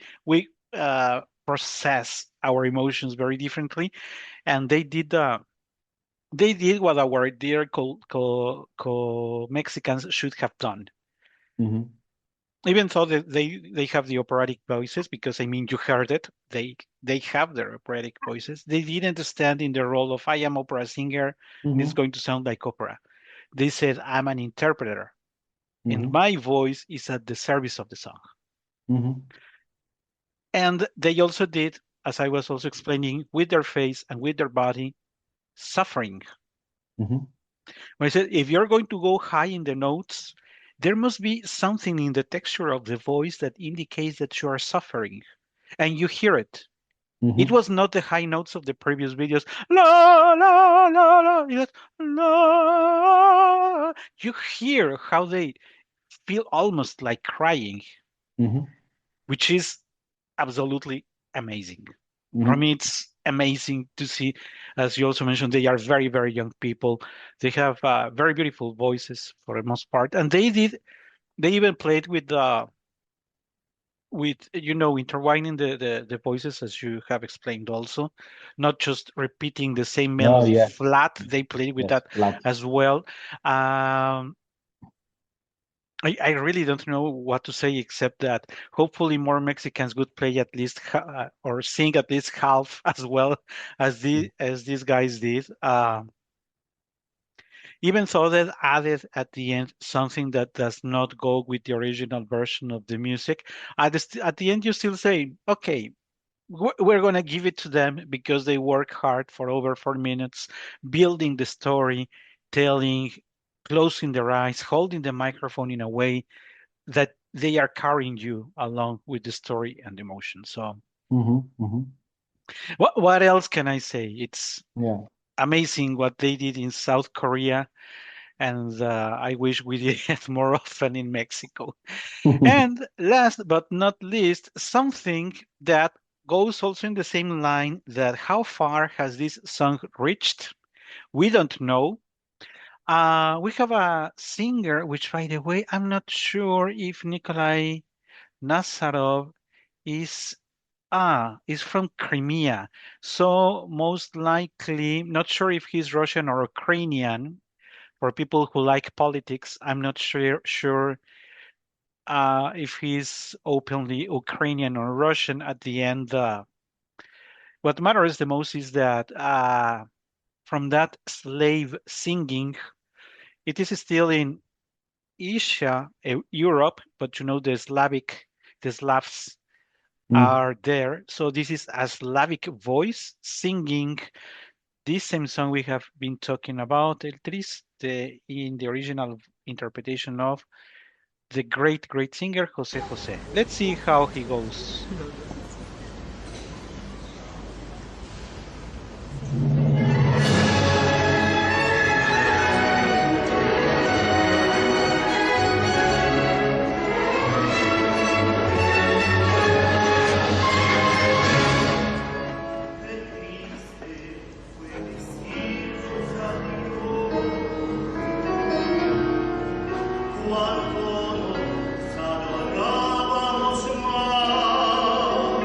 [SPEAKER 3] process our emotions very differently, and they did what our dear Mexicans should have done,
[SPEAKER 4] Hmm.
[SPEAKER 3] even though they have the operatic voices, because I mean you heard it, they have their operatic voices. They didn't stand in the role of I am opera singer and it's
[SPEAKER 4] Hmm.
[SPEAKER 3] going to sound like opera. They said I'm an interpreter and
[SPEAKER 4] Hmm.
[SPEAKER 3] my voice is at the service of the song.
[SPEAKER 4] Hmm.
[SPEAKER 3] And they also did, as I was also explaining, with their face and with their body, suffering.
[SPEAKER 4] Hmm.
[SPEAKER 3] When I said if you're going to go high in the notes, there must be something in the texture of the voice that indicates that you are suffering, and you hear it. It
[SPEAKER 4] Hmm.
[SPEAKER 3] was not the high notes of the previous videos. La la la la. It was, la. You hear how they feel almost like crying,
[SPEAKER 4] Hmm.
[SPEAKER 3] which is absolutely amazing. For
[SPEAKER 4] Hmm.
[SPEAKER 3] me, it's amazing to see, as you also mentioned, they are very, very young people. They have very beautiful voices for the most part, and they even played with intertwining the voices as you have explained also, not just repeating the same
[SPEAKER 4] Oh,
[SPEAKER 3] melody
[SPEAKER 4] yes.
[SPEAKER 3] flat. They played with
[SPEAKER 4] Yes.
[SPEAKER 3] that
[SPEAKER 4] Flat.
[SPEAKER 3] as well. I really don't know what to say except that hopefully more Mexicans would play at least or sing at least half as well as these guys did. Even though they added at the end something that does not go with the original version of the music, at the end you still say, okay, we're going to give it to them because they work hard for over 4 minutes, building the story, telling, closing their eyes, holding the microphone in a way that they are carrying you along with the story and emotion. So,
[SPEAKER 4] Hmm. Hmm.
[SPEAKER 3] what else can I say? It's
[SPEAKER 4] Yeah.
[SPEAKER 3] amazing what they did in South Korea, and I wish we did it more often in Mexico. And last but not least, something that goes also in the same line, that how far has this song reached? We don't know. We have a singer, which, by the way, I'm not sure if Nikolai Nazarov is is from Crimea. So most likely, not sure if he's Russian or Ukrainian. For people who like politics, I'm not sure if he's openly Ukrainian or Russian. At the end, what matters the most is that from that slave singing, it is still in Asia, Europe, but the Slavs
[SPEAKER 4] Mm.
[SPEAKER 3] are there. So this is a Slavic voice singing this same song we have been talking about, El Triste, in the original interpretation of the great, great singer Jose Jose. Let's see how he goes.
[SPEAKER 5] Qué triste fue decirnos adiós, cuando nos adorábamos más.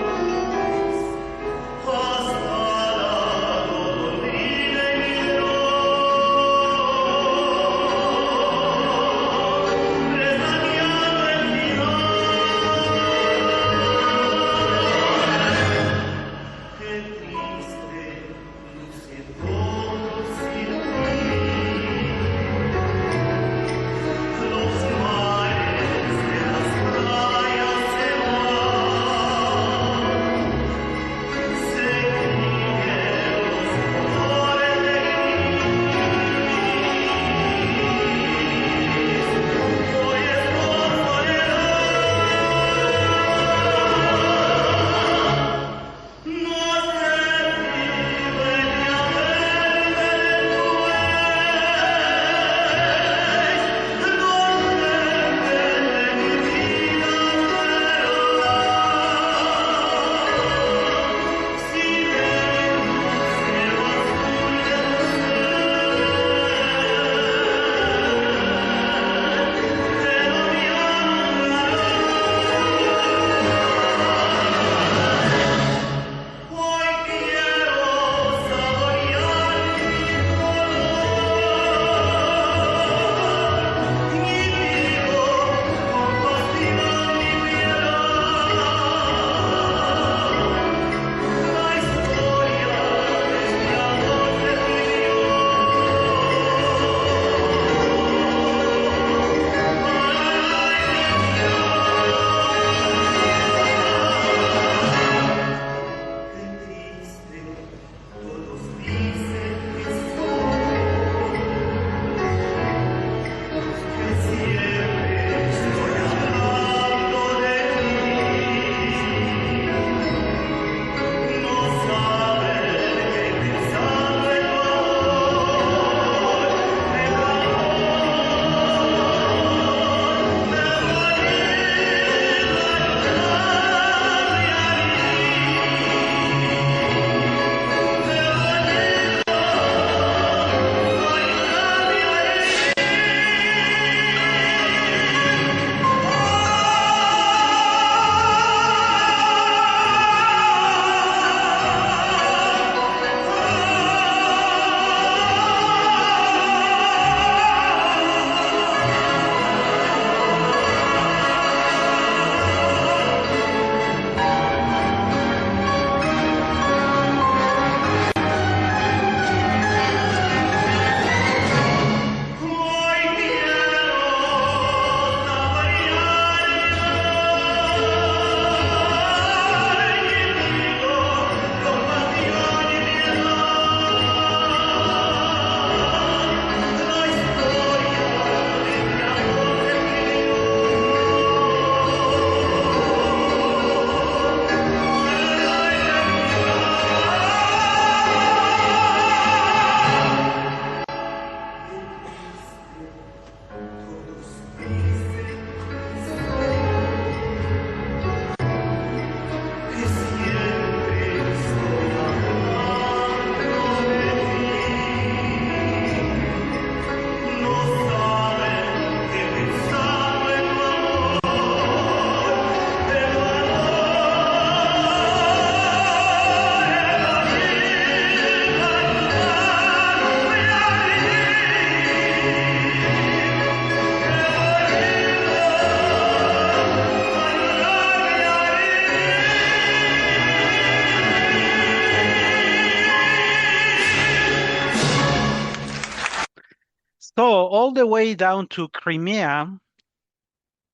[SPEAKER 3] So all the way down to Crimea,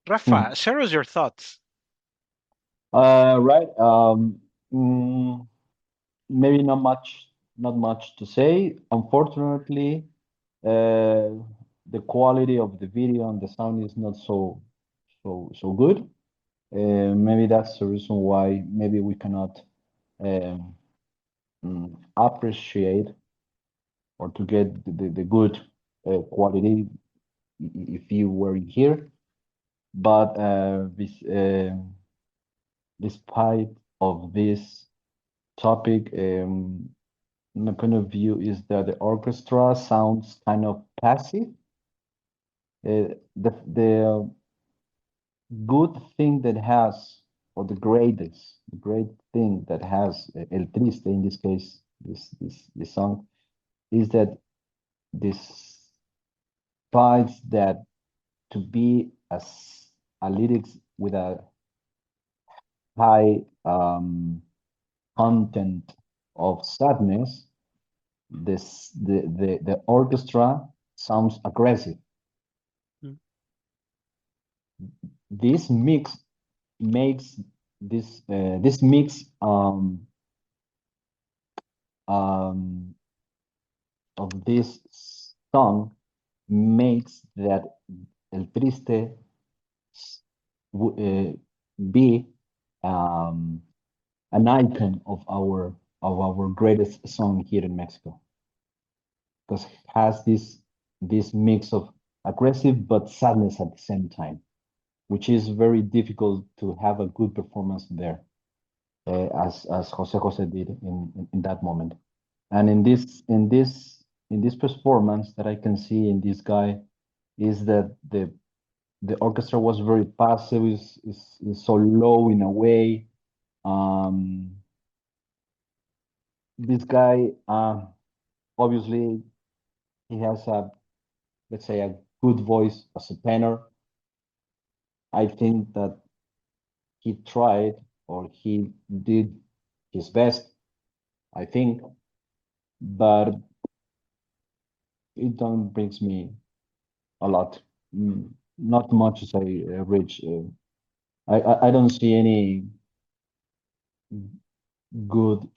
[SPEAKER 3] Raffa, share us your thoughts.
[SPEAKER 4] Right. Maybe not much to say. Unfortunately, the quality of the video and the sound is not so good. Maybe that's the reason why maybe we cannot um, appreciate or to get the good quality if you were here. But despite of this topic, my point of view is that the orchestra sounds kind of passive. The good thing that has, or the great thing that has El Triste in this case, this song, is that this finds that to be a lyrics with a high content of sadness, the orchestra sounds aggressive. This mix makes this mix of this song makes that El Triste be an icon of our greatest song here in Mexico, because it has this mix of aggressive but sadness at the same time, which is very difficult to have a good performance there, as Jose did in that moment. And in this performance that I can see in this guy is that the orchestra was very passive, is so low in a way. This guy, obviously, he has let's say, a good voice as a tenor. I think that he tried, or he did his best, I think, but it don't brings me a lot. Not much to say, Rich. I don't see any good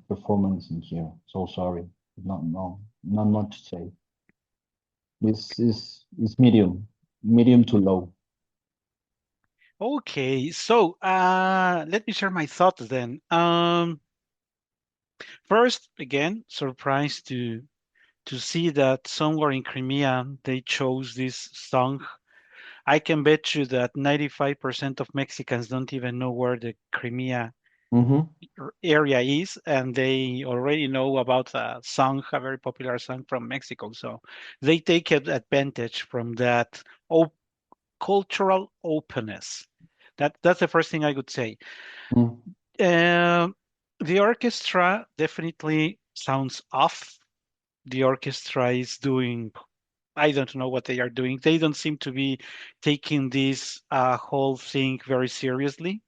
[SPEAKER 4] performance in here. So sorry. Not much to say. This is medium. medium to low.
[SPEAKER 3] Okay, so let me share my thoughts then. First, again, surprised to see that somewhere in Crimea they chose this song. I can bet you that 95% of Mexicans don't even know where the Crimea
[SPEAKER 4] Mm-hmm.
[SPEAKER 3] area is, and they already know about a song, a very popular song from Mexico. So they take advantage from that op cultural openness. That's the first thing I would say.
[SPEAKER 4] Mm-hmm.
[SPEAKER 3] Um, the orchestra definitely sounds off. The orchestra is doing, I don't know what they are doing. They don't seem to be taking this whole thing very seriously.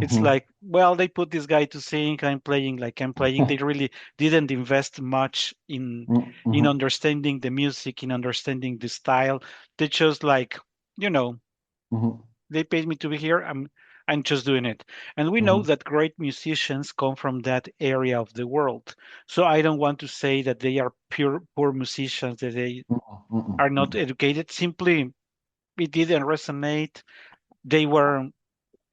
[SPEAKER 3] It's
[SPEAKER 4] Mm-hmm.
[SPEAKER 3] like, well, they put this guy to sing, I'm playing like I'm playing. They really didn't invest much in
[SPEAKER 4] Mm-hmm.
[SPEAKER 3] understanding the music, in understanding the style. They just like, you know,
[SPEAKER 4] Mm-hmm.
[SPEAKER 3] they paid me to be here. I'm just doing it. And we know
[SPEAKER 4] Mm-hmm.
[SPEAKER 3] that great musicians come from that area of the world. So I don't want to say that they are pure poor musicians, that they are not
[SPEAKER 4] Mm-hmm.
[SPEAKER 3] educated. Simply it didn't resonate. They were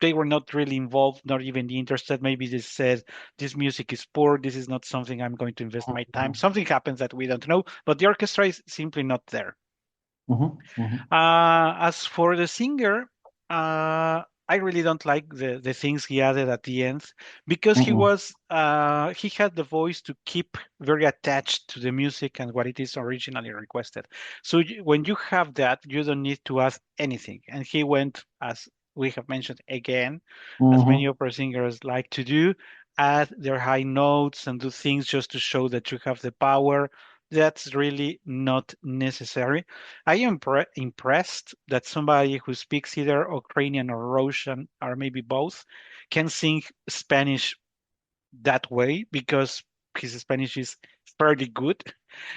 [SPEAKER 3] they were not really involved, not even interested. Maybe they said this music is poor, this is not something I'm going to invest my time. Something happens that we don't know, but the orchestra is simply not there.
[SPEAKER 4] Mm-hmm.
[SPEAKER 3] As for the singer, I really don't like the things he added at the end because
[SPEAKER 4] Mm-hmm.
[SPEAKER 3] he had the voice to keep very attached to the music and what it is originally requested. So when you have that, you don't need to ask anything. And he went, as we have mentioned again, as many
[SPEAKER 4] Mm-hmm.
[SPEAKER 3] opera singers like to do, add their high notes and do things just to show that you have the power. That's really not necessary. I am impressed that somebody who speaks either Ukrainian or Russian or maybe both can sing Spanish that way because his Spanish is fairly good,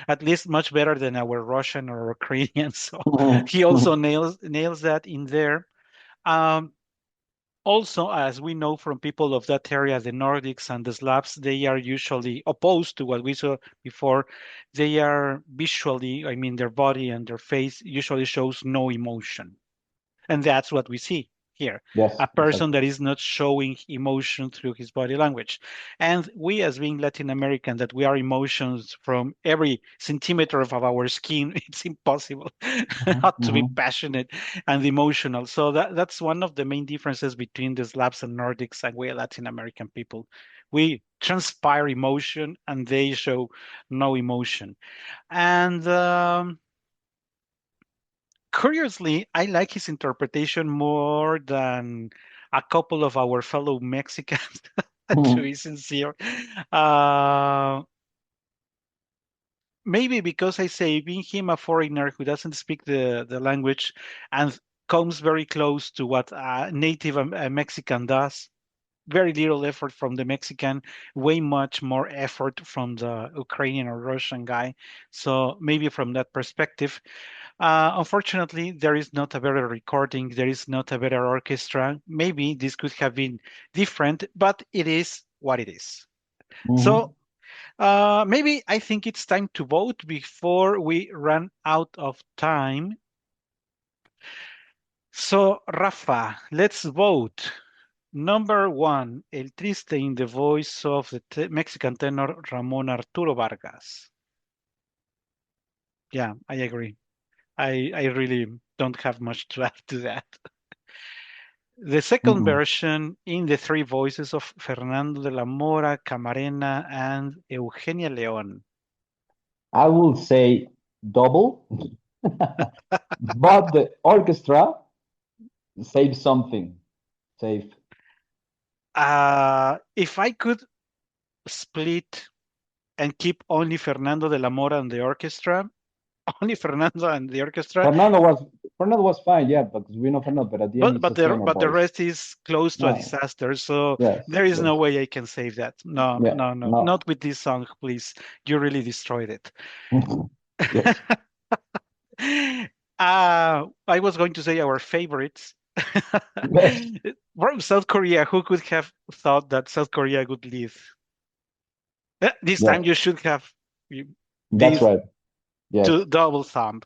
[SPEAKER 3] at least much better than our Russian or Ukrainian. So he also
[SPEAKER 4] Mm-hmm.
[SPEAKER 3] nails that in there. Um, Also, as we know from people of that area, the Nordics and the Slavs, they are usually opposed to what we saw before. They are visually, I mean, their body and their face usually shows no emotion. And that's what we see here.
[SPEAKER 4] Yes,
[SPEAKER 3] A person
[SPEAKER 4] exactly.
[SPEAKER 3] that is not showing emotion through his body language. And we, as being Latin American, that we are emotions from every centimeter of our skin, it's impossible not to be
[SPEAKER 4] Mm-hmm.
[SPEAKER 3] passionate and emotional. So that's one of the main differences between the Slavs and Nordics and we Latin American people. We transpire emotion and they show no emotion. And curiously, I like his interpretation more than a couple of our fellow Mexicans, to
[SPEAKER 4] Mm-hmm.
[SPEAKER 3] be sincere. Uh, Maybe because I say, being him a foreigner who doesn't speak the language and comes very close to what a native Mexican does. Very little effort from the Mexican, way much more effort from the Ukrainian or Russian guy. So maybe from that perspective, unfortunately, there is not a better recording. There is not a better orchestra. Maybe this could have been different, but it is what it is.
[SPEAKER 4] Mm-hmm.
[SPEAKER 3] So maybe I think it's time to vote before we run out of time. So, Rafa, let's vote. Number one, El Triste in the voice of the Mexican tenor Ramon Arturo Vargas. Yeah, I agree. I really don't have much to add to that. The second
[SPEAKER 4] Mm-mm.
[SPEAKER 3] version in the three voices of Fernando de la Mora, Camarena, and Eugenia León.
[SPEAKER 4] I will say double, but the orchestra save something. Save.
[SPEAKER 3] If I could split and keep only Fernando de la Mora and the orchestra, only Fernando and the orchestra,
[SPEAKER 4] Fernando was Fernando was fine, yeah, because we know Fernando, but at the end
[SPEAKER 3] but
[SPEAKER 4] it's
[SPEAKER 3] but
[SPEAKER 4] a
[SPEAKER 3] the
[SPEAKER 4] tenor
[SPEAKER 3] but the
[SPEAKER 4] voice.
[SPEAKER 3] rest is close to a
[SPEAKER 4] No,
[SPEAKER 3] disaster. So
[SPEAKER 4] yes,
[SPEAKER 3] there is
[SPEAKER 4] yes,
[SPEAKER 3] no way I can save that. No,
[SPEAKER 4] yeah,
[SPEAKER 3] no, no,
[SPEAKER 4] no,
[SPEAKER 3] not with this song, please. You really destroyed it.
[SPEAKER 4] yes,
[SPEAKER 3] I was going to say our favorites.
[SPEAKER 4] yes,
[SPEAKER 3] From South Korea, who could have thought that South Korea would leave? This
[SPEAKER 4] yeah,
[SPEAKER 3] time you should have you-
[SPEAKER 4] that's
[SPEAKER 3] this
[SPEAKER 4] right. Yes,
[SPEAKER 3] to double thumb.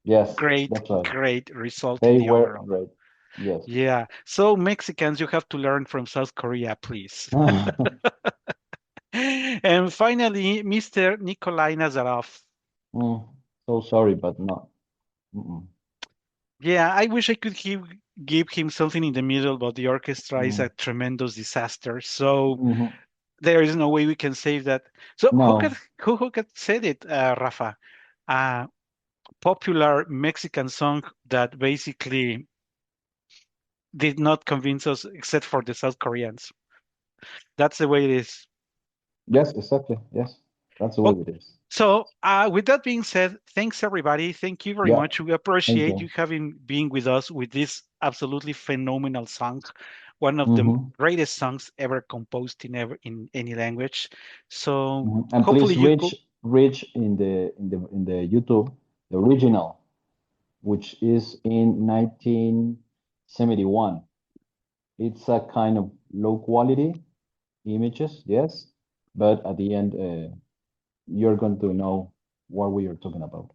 [SPEAKER 4] Yes,
[SPEAKER 3] Great,
[SPEAKER 4] that's right.
[SPEAKER 3] great result in
[SPEAKER 4] They
[SPEAKER 3] the
[SPEAKER 4] were
[SPEAKER 3] overall.
[SPEAKER 4] great. Yes.
[SPEAKER 3] Yeah. So Mexicans, you have to learn from South Korea, please. And finally, Mr. Nikolai Nazarov.
[SPEAKER 4] Mm, so sorry, but no. Mm-mm.
[SPEAKER 3] Yeah, I wish I could give him something in the middle, but the orchestra is a
[SPEAKER 4] Mm.
[SPEAKER 3] tremendous disaster. So
[SPEAKER 4] Mhm.
[SPEAKER 3] there is no way we can save that. So
[SPEAKER 4] No.
[SPEAKER 3] who could said it, Rafa? Popular Mexican song that basically did not convince us, except for the South Koreans. That's the way it is.
[SPEAKER 4] Yes, exactly. Yes, that's the way
[SPEAKER 3] Oh,
[SPEAKER 4] it is.
[SPEAKER 3] so with that being said, thanks everybody. Thank you very
[SPEAKER 4] Yeah.
[SPEAKER 3] much. We
[SPEAKER 4] Thank
[SPEAKER 3] appreciate you
[SPEAKER 4] you.
[SPEAKER 3] having been with us with this absolutely phenomenal song, one of the
[SPEAKER 4] Hmm.
[SPEAKER 3] greatest songs ever composed in any language. So
[SPEAKER 4] Hmm. And
[SPEAKER 3] hopefully
[SPEAKER 4] please
[SPEAKER 3] you could.
[SPEAKER 4] reach in the YouTube the original, which is in 1971. It's a kind of low quality images, yes, but at the end, you're going to know what we are talking about.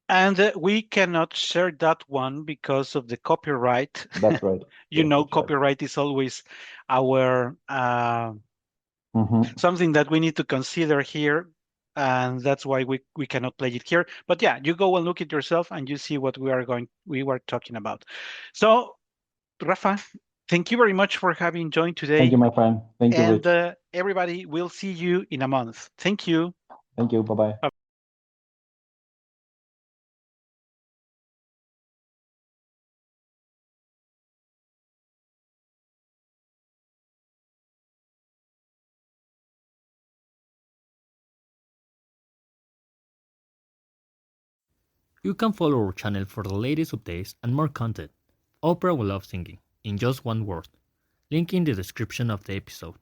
[SPEAKER 3] And we cannot share that one because of the copyright.
[SPEAKER 4] That's right.
[SPEAKER 3] You
[SPEAKER 4] Yes,
[SPEAKER 3] know,
[SPEAKER 4] that's right.
[SPEAKER 3] copyright is always our
[SPEAKER 4] Hmm.
[SPEAKER 3] something that we need to consider here, and that's why we cannot play it here. But yeah, you go and look it yourself, and you see what we were talking about. So, Rafa, thank you very much for having joined
[SPEAKER 4] Thank you,
[SPEAKER 3] today,
[SPEAKER 4] my friend. Thank you,
[SPEAKER 3] and
[SPEAKER 4] Rich.
[SPEAKER 3] everybody, we'll see you in a month. Thank you.
[SPEAKER 4] Thank you. Bye bye.
[SPEAKER 3] Bye bye.
[SPEAKER 2] You can follow our channel for the latest updates and more content. Opera will love singing, in just one word. Link in the description of the episode.